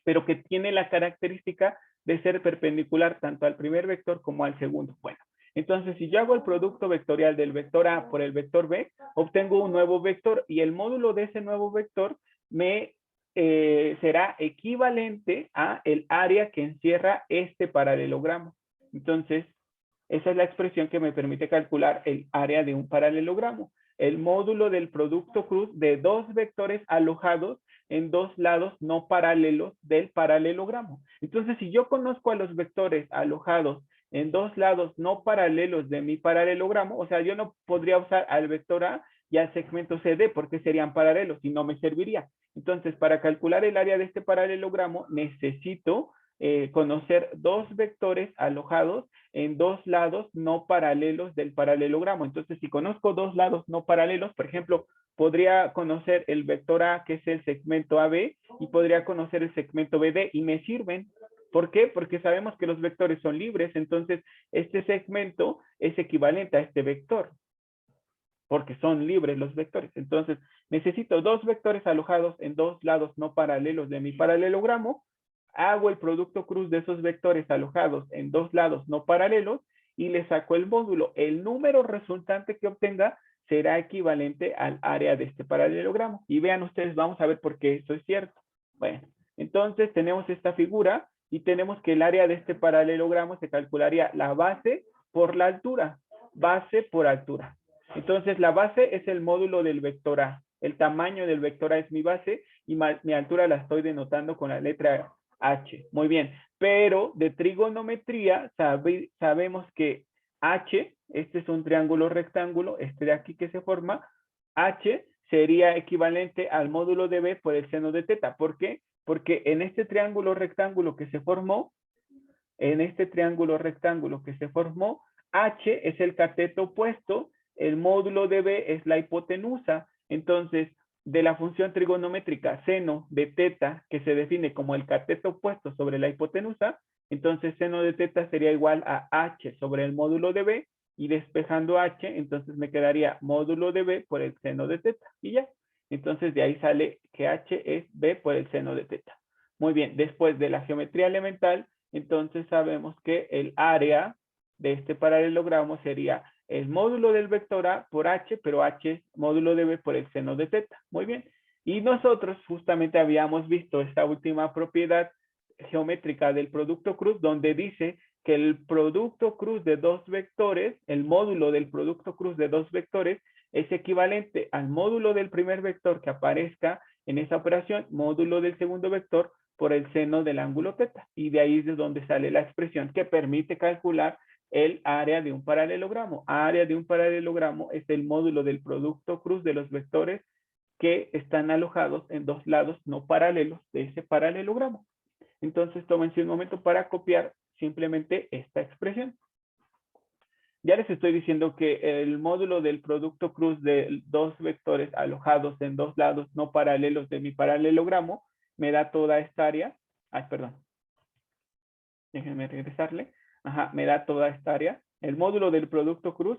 pero que tiene la característica de ser perpendicular tanto al primer vector como al segundo. Bueno, entonces si yo hago el producto vectorial del vector A por el vector B, obtengo un nuevo vector y el módulo de ese nuevo vector será equivalente a el área que encierra este paralelogramo. Entonces, esa es la expresión que me permite calcular el área de un paralelogramo. El módulo del producto cruz de dos vectores alojados en dos lados no paralelos del paralelogramo. Entonces, si yo conozco a los vectores alojados en dos lados no paralelos de mi paralelogramo, o sea, yo no podría usar al vector A y al segmento CD porque serían paralelos y no me serviría. Entonces, para calcular el área de este paralelogramo, necesito conocer dos vectores alojados en dos lados no paralelos del paralelogramo. Entonces, si conozco dos lados no paralelos, por ejemplo, podría conocer el vector A, que es el segmento AB, y podría conocer el segmento BD, y me sirven. ¿Por qué? Porque sabemos que los vectores son libres, entonces este segmento es equivalente a este vector, porque son libres los vectores. Entonces, necesito dos vectores alojados en dos lados no paralelos de mi paralelogramo, hago el producto cruz de esos vectores alojados en dos lados no paralelos y le saco el módulo. El número resultante que obtenga será equivalente al área de este paralelogramo. Y vean ustedes, vamos a ver por qué esto es cierto. Bueno, entonces tenemos esta figura y tenemos que el área de este paralelogramo se calcularía la base por la altura. Base por altura. Entonces la base es el módulo del vector A. El tamaño del vector A es mi base y mi altura la estoy denotando con la letra H. Muy bien, pero de trigonometría sabemos que H, este es un triángulo rectángulo, este de aquí que se forma, H sería equivalente al módulo de B por el seno de teta. ¿Por qué? Porque en este triángulo rectángulo que se formó, H es el cateto opuesto, el módulo de B es la hipotenusa. Entonces, de la función trigonométrica seno de teta, que se define como el cateto opuesto sobre la hipotenusa, entonces seno de teta sería igual a H sobre el módulo de B, y despejando H, entonces me quedaría módulo de B por el seno de teta, y ya. Entonces de ahí sale que H es B por el seno de teta. Muy bien, después de la geometría elemental, entonces sabemos que el área de este paralelogramo sería el módulo del vector A por H, pero H es módulo de B por el seno de teta. Muy bien. Y nosotros justamente habíamos visto esta última propiedad geométrica del producto cruz, donde dice que el producto cruz de dos vectores, el módulo del producto cruz de dos vectores, es equivalente al módulo del primer vector que aparezca en esa operación, módulo del segundo vector por el seno del ángulo teta. Y de ahí es de donde sale la expresión que permite calcular el área de un paralelogramo. Área de un paralelogramo es el módulo del producto cruz de los vectores que están alojados en dos lados no paralelos de ese paralelogramo. Entonces, tómense un momento para copiar simplemente esta expresión. Ya les estoy diciendo que el módulo del producto cruz de dos vectores alojados en dos lados no paralelos de mi paralelogramo me da toda esta área. Ay, perdón. Déjenme regresarle. Ajá, me da toda esta área. El módulo del producto cruz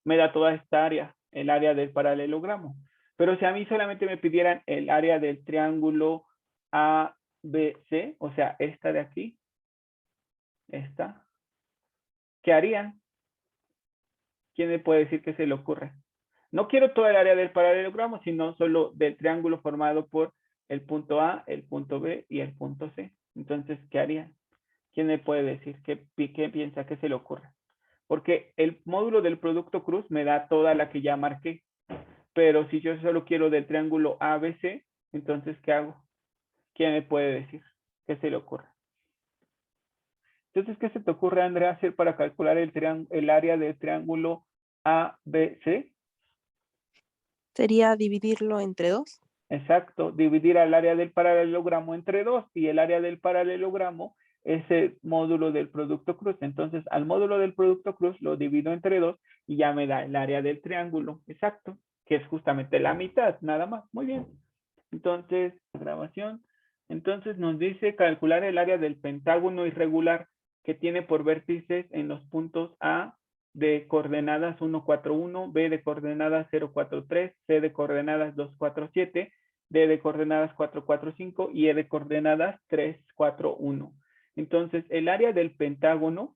me da toda esta área, el área del paralelogramo. Pero si a mí solamente me pidieran el área del triángulo ABC, o sea, esta de aquí, esta, ¿qué harían? ¿Quién me puede decir qué se le ocurre? No quiero toda el área del paralelogramo, sino solo del triángulo formado por el punto A, el punto B y el punto C. Entonces, ¿qué harían? ¿Quién me puede decir qué piensa que se le ocurre? Porque el módulo del producto cruz me da toda la que ya marqué. Pero si yo solo quiero del triángulo ABC, entonces, ¿qué hago? ¿Quién me puede decir qué se le ocurre? Entonces, ¿qué se te ocurre, Andrea, hacer para calcular el área del triángulo ABC? Sería dividirlo entre 2. Exacto, dividir al área del paralelogramo entre 2, y el área del paralelogramo es el módulo del producto cruz. Entonces, al módulo del producto cruz lo divido entre 2 y ya me da el área del triángulo, exacto, que es justamente la mitad, nada más. Muy bien. Entonces, grabación. Entonces nos dice calcular el área del pentágono irregular que tiene por vértices en los puntos A de coordenadas 141, B de coordenadas 043, C de coordenadas 247, D de coordenadas 445 y E de coordenadas 341. Entonces, el área del pentágono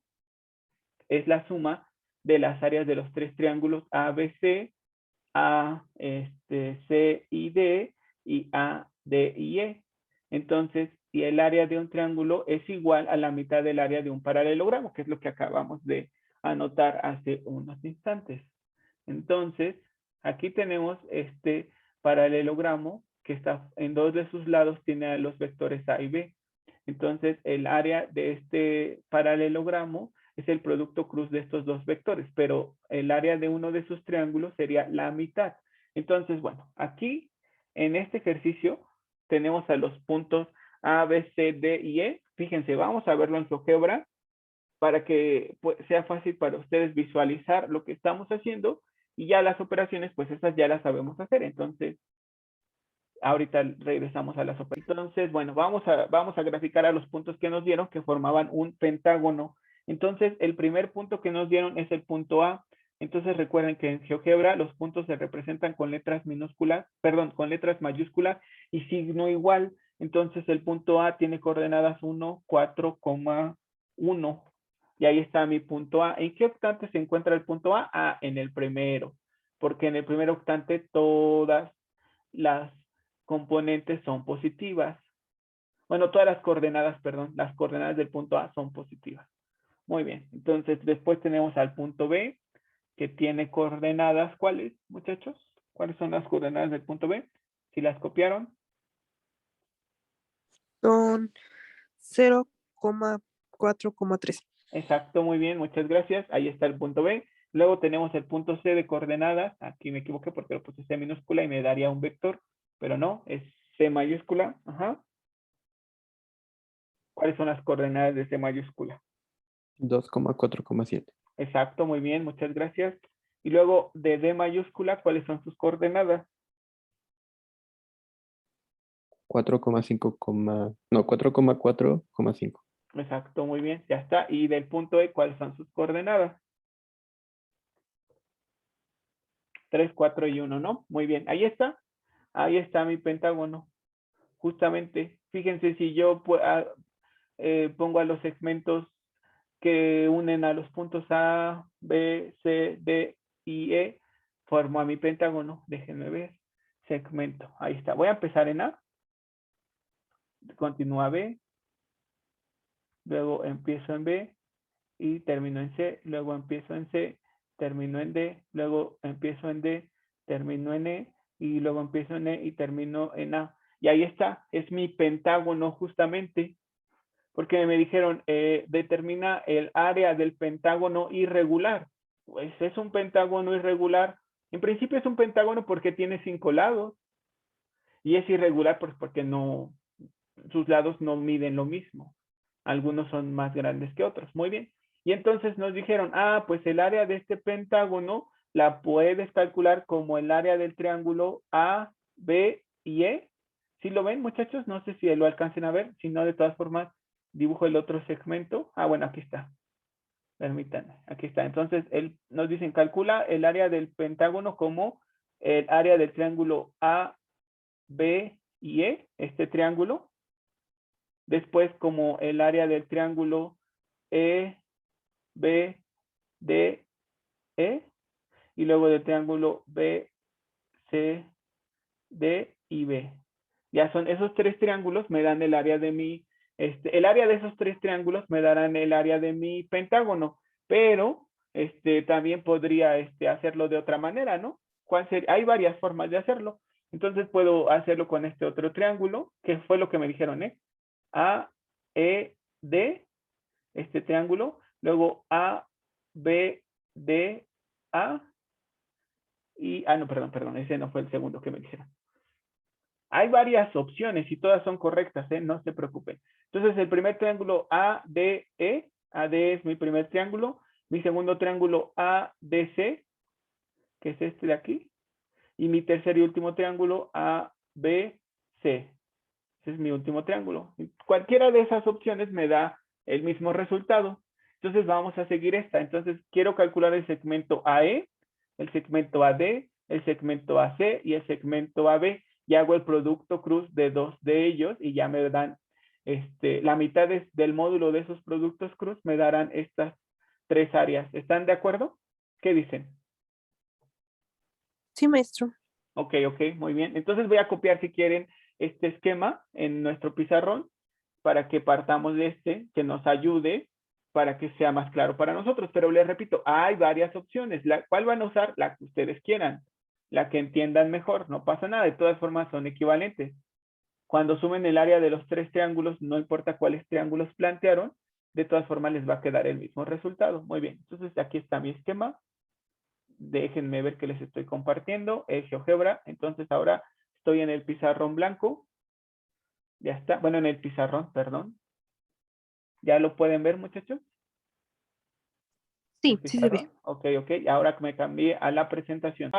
es la suma de las áreas de los tres triángulos ABC, A, C y D, y A, D y E. Entonces, y el área de un triángulo es igual a la mitad del área de un paralelogramo, que es lo que acabamos de anotar hace unos instantes. Entonces, aquí tenemos este paralelogramo que está en dos de sus lados, tiene los vectores A y B. Entonces, el área de este paralelogramo es el producto cruz de estos dos vectores, pero el área de uno de sus triángulos sería la mitad. Entonces, bueno, aquí en este ejercicio tenemos a los puntos A, B, C, D y E. Fíjense, vamos a verlo en GeoGebra para que pues, sea fácil para ustedes visualizar lo que estamos haciendo y ya las operaciones, pues esas ya las sabemos hacer. Entonces, ahorita regresamos a las operaciones. Entonces, bueno, vamos a graficar a los puntos que nos dieron que formaban un pentágono. Entonces, el primer punto que nos dieron es el punto A. Entonces, recuerden que en GeoGebra los puntos se representan con letras minúsculas, perdón, con letras mayúsculas y signo igual. Entonces, el punto A tiene coordenadas 1, 4,1. Y ahí está mi punto A. ¿En qué octante se encuentra el punto A? Ah, en el primero. Porque en el primer octante todas las componentes son positivas. Bueno, todas las coordenadas, perdón, las coordenadas del punto A son positivas. Muy bien. Entonces, después tenemos al punto B, que tiene coordenadas. ¿Cuáles, muchachos? ¿Cuáles son las coordenadas del punto B? Si las copiaron. Son 0,4,3. Exacto, muy bien, muchas gracias. Ahí está el punto B. Luego tenemos el punto C de coordenadas. Aquí me equivoqué porque lo puse C minúscula y me daría un vector, pero no, es C mayúscula. Ajá. ¿Cuáles son las coordenadas de C mayúscula? 2,4,7. Exacto, muy bien, muchas gracias. Y luego de D mayúscula, ¿cuáles son sus coordenadas? 4,4,5. Exacto, muy bien, ya está. Y del punto E, ¿cuáles son sus coordenadas? 3, 4 y 1, ¿no? Muy bien, ahí está. Ahí está mi pentágono. Justamente, fíjense si yo pongo a los segmentos que unen a los puntos A, B, C, D y E, formo a mi pentágono. Déjenme ver. Segmento, ahí está. Voy a empezar en A. Continúa B. Luego empiezo en B y termino en C. Luego empiezo en C, termino en D. Luego empiezo en D, termino en E. Y luego empiezo en E y termino en A. Y ahí está, es mi pentágono justamente. Porque me dijeron, determina el área del pentágono irregular. Pues es un pentágono irregular. En principio es un pentágono porque tiene 5 lados. Y es irregular pues porque no, sus lados no miden lo mismo. Algunos son más grandes que otros. Muy bien. Y entonces nos dijeron, ah, pues el área de este pentágono la puedes calcular como el área del triángulo A, B y E. ¿Sí lo ven, muchachos? No sé si lo alcancen a ver. Si no, de todas formas, dibujo el otro segmento. Ah, bueno, aquí está. Permítanme, aquí está. Entonces, nos dicen, calcula el área del pentágono como el área del triángulo A, B y E, este triángulo. Después, como el área del triángulo E, B, D, E. Y luego del triángulo B, C, D y B. Ya son esos 3 triángulos, me dan el área de mi, el área de esos 3 triángulos me darán el área de mi pentágono, pero también podría hacerlo de otra manera, ¿no? ¿Cuál sería? Hay varias formas de hacerlo. Entonces puedo hacerlo con este otro triángulo, que fue lo que me dijeron, ¿eh? A, E, D, este triángulo, luego A, B, D, A, y, no, perdón, ese no fue el segundo que me dijeron. Hay varias opciones y todas son correctas, ¿eh? No se preocupen. Entonces, el primer triángulo ADE, AD es mi primer triángulo, mi segundo triángulo ADC, que es este de aquí, y mi tercer y último triángulo ABC. Ese es mi último triángulo. Cualquiera de esas opciones me da el mismo resultado. Entonces, vamos a seguir esta. Entonces, quiero calcular el segmento AE, el segmento AD, el segmento AC y el segmento AB. Y hago el producto cruz de 2 de ellos y ya me dan la mitad del módulo de esos productos cruz me darán estas 3 áreas. ¿Están de acuerdo? ¿Qué dicen? Sí, maestro. Ok, muy bien. Entonces voy a copiar si quieren este esquema en nuestro pizarrón para que partamos de que nos ayude para que sea más claro para nosotros. Pero les repito, hay varias opciones. ¿Cuál van a usar? La que ustedes quieran. La que entiendan mejor, no pasa nada, de todas formas son equivalentes. Cuando sumen el área de los 3 triángulos, no importa cuáles triángulos plantearon, de todas formas les va a quedar el mismo resultado. Muy bien, entonces aquí está mi esquema. Déjenme ver que les estoy compartiendo, es GeoGebra. Entonces ahora estoy en el pizarrón blanco Ya está. Bueno, en el pizarrón, perdón. ¿Ya lo pueden ver, muchachos? Sí, El sí se ve. pizarrón. Ok, ok. Ahora que me cambié a la presentación.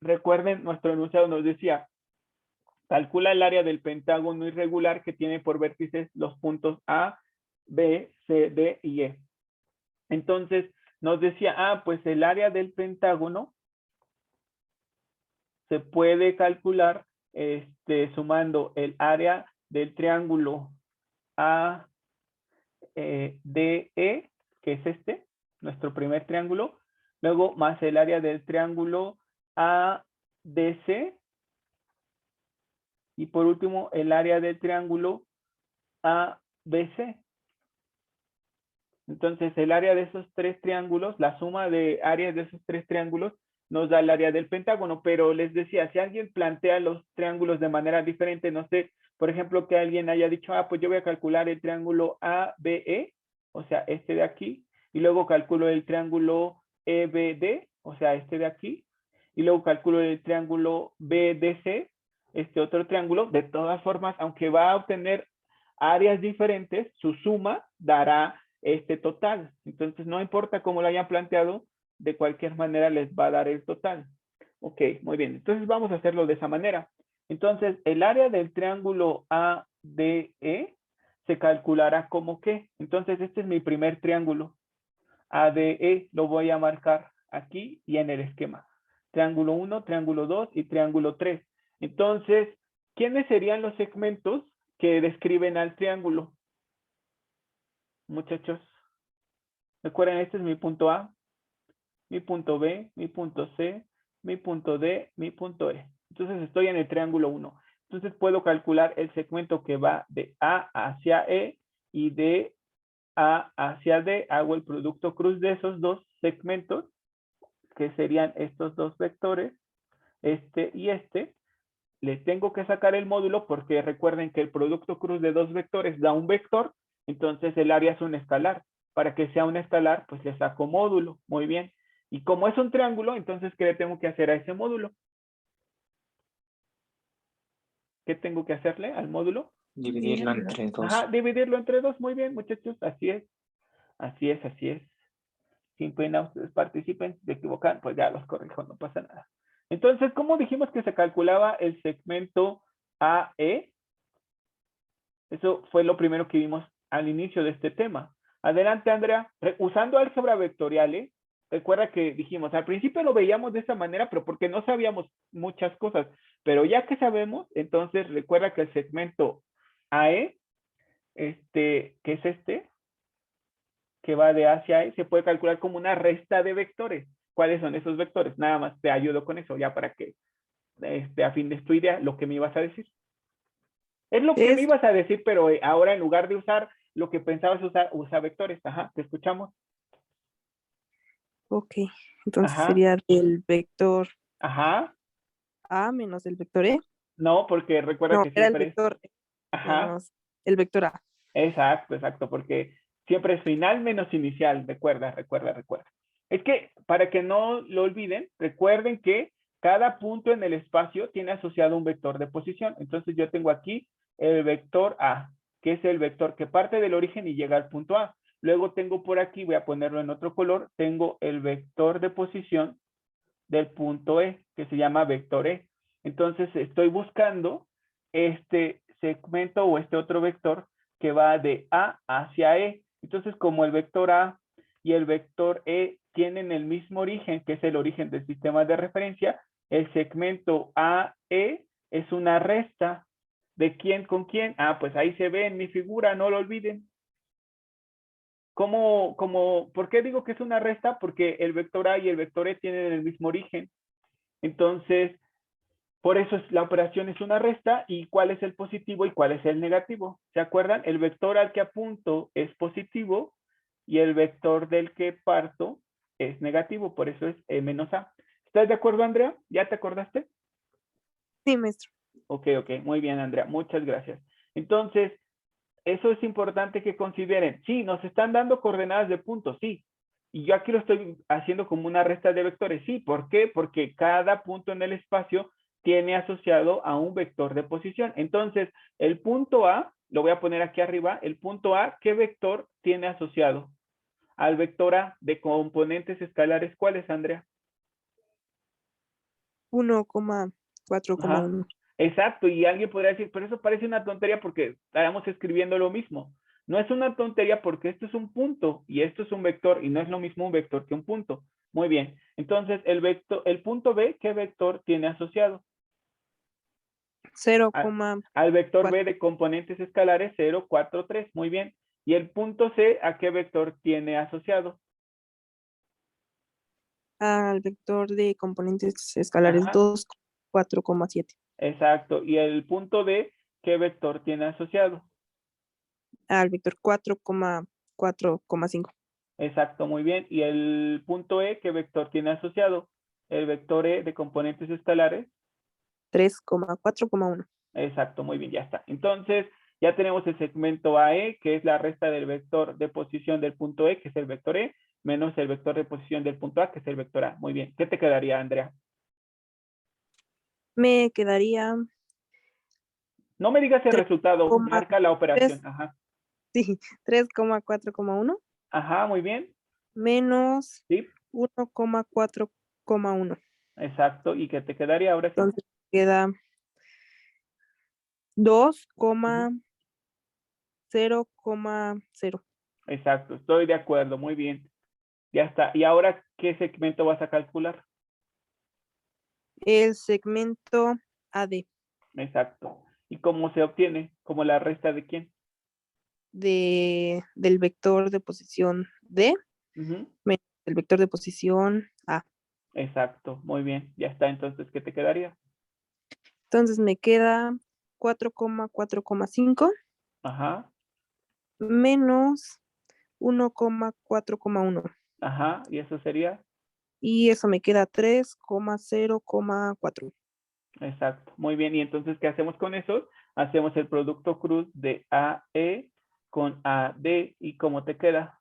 Recuerden, nuestro enunciado nos decía, calcula el área del pentágono irregular que tiene por vértices los puntos A, B, C, D y E. Entonces, nos decía, pues el área del pentágono se puede calcular sumando el área del triángulo ADE, que es nuestro primer triángulo, luego más el área del triángulo ADC, y por último el área del triángulo ABC. Entonces el área de esos tres triángulos, la suma de áreas de esos tres triángulos nos da el área del pentágono, pero les decía, si alguien plantea los triángulos de manera diferente, no sé, por ejemplo, que alguien haya dicho, pues yo voy a calcular el triángulo ABE, o sea, este de aquí, y luego calculo el triángulo EBD, o sea, este de aquí, y luego calculo el triángulo BDC, este otro triángulo. De todas formas, aunque va a obtener áreas diferentes, su suma dará este total. Entonces, no importa cómo lo hayan planteado, de cualquier manera les va a dar el total. Ok, muy bien. Entonces, vamos a hacerlo de esa manera. Entonces, el área del triángulo ADE se calculará como ¿qué? Entonces, este es mi primer triángulo. ADE lo voy a marcar aquí y en el esquema. Triángulo 1, triángulo 2 y triángulo 3. Entonces, ¿quiénes serían los segmentos que describen al triángulo? Muchachos, recuerden, este es mi punto A, mi punto B, mi punto C, mi punto D, mi punto E. Entonces estoy en el triángulo 1. Entonces puedo calcular el segmento que va de A hacia E y de A hacia D. Hago el producto cruz de esos dos segmentos, que serían estos dos vectores, este y este. Le tengo que sacar el módulo porque recuerden que el producto cruz de dos vectores da un vector, entonces el área es un escalar. Para que sea un escalar, pues le saco módulo. Muy bien. Y como es un triángulo, entonces, ¿qué le tengo que hacer a ese módulo? ¿Qué tengo que hacerle al módulo? Dividirlo entre dos. Ajá, dividirlo entre dos. Muy bien, muchachos. Así es. Así es, así es. Sin pena, ustedes participen. Si se equivocan, pues ya los corrijo, no pasa nada. Entonces, ¿cómo dijimos que se calculaba el segmento AE? Eso fue lo primero que vimos al inicio de este tema. Adelante, Andrea. Usando álgebra vectorial, recuerda que dijimos, al principio lo veíamos de esa manera, pero porque no sabíamos muchas cosas. Pero ya que sabemos, entonces recuerda que el segmento AE, que es que va de A hacia E, se puede calcular como una resta de vectores. ¿Cuáles son esos vectores? Nada más te ayudo con eso, ya para que a fin de tu idea, lo que me ibas a decir. Es lo que me ibas a decir, pero ahora en lugar de usar lo que pensabas usar, usa vectores. Ajá, te escuchamos. Ok, entonces Ajá. sería el vector Ajá. A menos el vector E. No, porque recuerda No, que era el siempre es. vector E Ajá. menos el vector A. Exacto, exacto, porque siempre es final menos inicial. Recuerda. Es que para que no lo olviden, recuerden que cada punto en el espacio tiene asociado un vector de posición. Entonces yo tengo aquí el vector A, que es el vector que parte del origen y llega al punto A. Luego tengo por aquí, voy a ponerlo en otro color, tengo el vector de posición del punto E, que se llama vector E. Entonces estoy buscando este segmento o este otro vector que va de A hacia E. Entonces, como el vector A y el vector E tienen el mismo origen, que es el origen del sistema de referencia, el segmento AE es una resta. ¿De quién con quién? Pues ahí se ve en mi figura, no lo olviden. ¿Por qué digo que es una resta? Porque el vector A y el vector E tienen el mismo origen. Entonces, por eso la operación es una resta. ¿Y cuál es el positivo y cuál es el negativo? ¿Se acuerdan? El vector al que apunto es positivo y el vector del que parto es negativo. Por eso es E menos A. ¿Estás de acuerdo, Andrea? ¿Ya te acordaste? Sí, maestro. Ok. Muy bien, Andrea. Muchas gracias. Entonces, eso es importante que consideren. Sí, nos están dando coordenadas de puntos, sí. Y yo aquí lo estoy haciendo como una resta de vectores. Sí, ¿por qué? Porque cada punto en el espacio tiene asociado a un vector de posición. Entonces, el punto A, lo voy a poner aquí arriba, el punto A, ¿qué vector tiene asociado? Al vector A de componentes escalares, ¿cuáles, Andrea? 1,4,1. Exacto, y alguien podría decir, pero eso parece una tontería porque estábamos escribiendo lo mismo. No es una tontería porque esto es un punto y esto es un vector y no es lo mismo un vector que un punto. Muy bien, entonces el punto B, ¿qué vector tiene asociado? 0,4 Al vector B de componentes escalares 0, 4, 3. Muy bien. ¿Y el punto C a qué vector tiene asociado? al vector de componentes escalares Ajá, 2,4,7. exacto. ¿Y el punto D qué vector tiene asociado? Al vector 4,4,5. Exacto, muy bien. ¿Y el punto E qué vector tiene asociado? El vector E de componentes escalares. 3,4,1. Exacto, muy bien, ya está. Entonces, ya tenemos el segmento AE, que es la resta del vector de posición del punto E, que es el vector E, menos el vector de posición del punto A, que es el vector A. Muy bien. ¿Qué te quedaría, Andrea? Me quedaría No me digas el 3, resultado, marca la operación. Ajá. sí, 3,4,1 Ajá, muy bien. menos Sí, 1,4,1. exacto. ¿Y qué te quedaría ahora sí? Entonces queda 2,0,0. Exacto, estoy de acuerdo, muy bien. Ya está. ¿Y ahora qué segmento vas a calcular? El segmento AD Exacto. ¿Y cómo se obtiene? ¿Como la resta de quién? del vector de posición D Ujú. menos el vector de posición A. Exacto, muy bien. Ya está, entonces, ¿qué te quedaría? Entonces me queda 4,4,5 Ajá, menos 1,4,1. ajá, y eso sería, Y eso me queda 3,0,4. exacto, muy bien. ¿Y entonces qué hacemos con eso? Hacemos el producto cruz de AE con AD. ¿Y cómo te queda?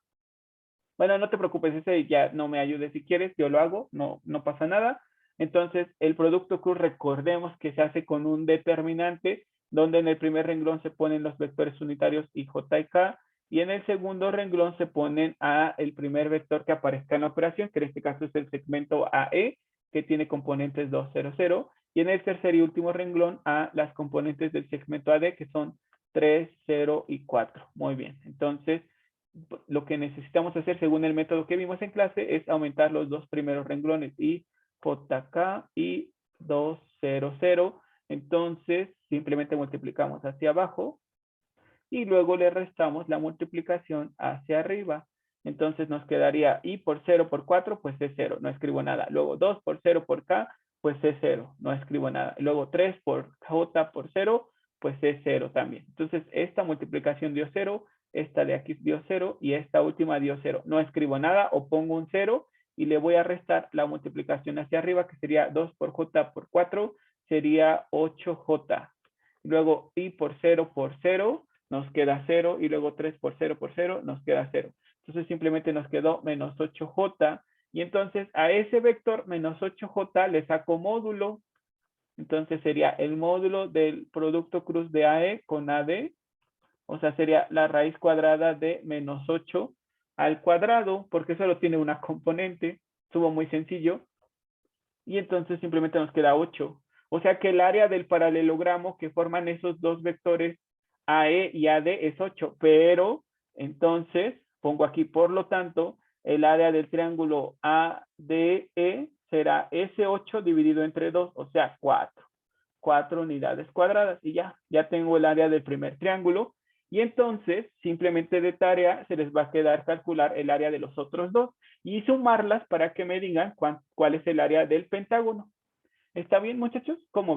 Bueno, no te preocupes, ese ya no me ayudes si quieres, yo lo hago, no, no pasa nada. Entonces, el producto cruz, recordemos que se hace con un determinante, donde en el primer renglón se ponen los vectores unitarios I, J y K, y en el segundo renglón se ponen a el primer vector que aparezca en la operación, que en este caso es el segmento AE, que tiene componentes 2, 0, 0, y en el tercer y último renglón a las componentes del segmento AD, que son 3, 0 y 4. Muy bien, entonces lo que necesitamos hacer según el método que vimos en clase es aumentar los dos primeros renglones I, JK y 2, 0, 0. Entonces simplemente multiplicamos hacia abajo y luego le restamos la multiplicación hacia arriba. Entonces nos quedaría I por 0 por 4, pues es 0, no escribo nada. Luego 2 por 0 por K, pues es 0, no escribo nada. Y luego 3 por J por 0, pues es 0 también. Entonces esta multiplicación dio 0, esta de aquí dio 0 y esta última dio 0. No escribo nada o pongo un 0 y le voy a restar la multiplicación hacia arriba, que sería 2 por J por 4, sería 8J. Luego I por 0 nos queda 0 y luego 3 por 0 nos queda 0. Entonces simplemente nos quedó menos 8J y entonces a ese vector menos 8J le saco módulo. Entonces sería el módulo del producto cruz de AE con AD, o sea, sería la raíz cuadrada de menos 8 al cuadrado, porque solo tiene una componente, estuvo muy sencillo, y entonces simplemente nos queda 8. O sea que el área del paralelogramo que forman esos dos vectores AE y AD es 8, pero entonces pongo aquí, por lo tanto, el área del triángulo ADE será ese 8 dividido entre 2, o sea, 4. 4 unidades cuadradas y ya tengo el área del primer triángulo y entonces simplemente de tarea se les va a quedar calcular el área de los otros dos y sumarlas para que me digan cuál es el área del pentágono. ¿Está bien, muchachos? ¿Cómo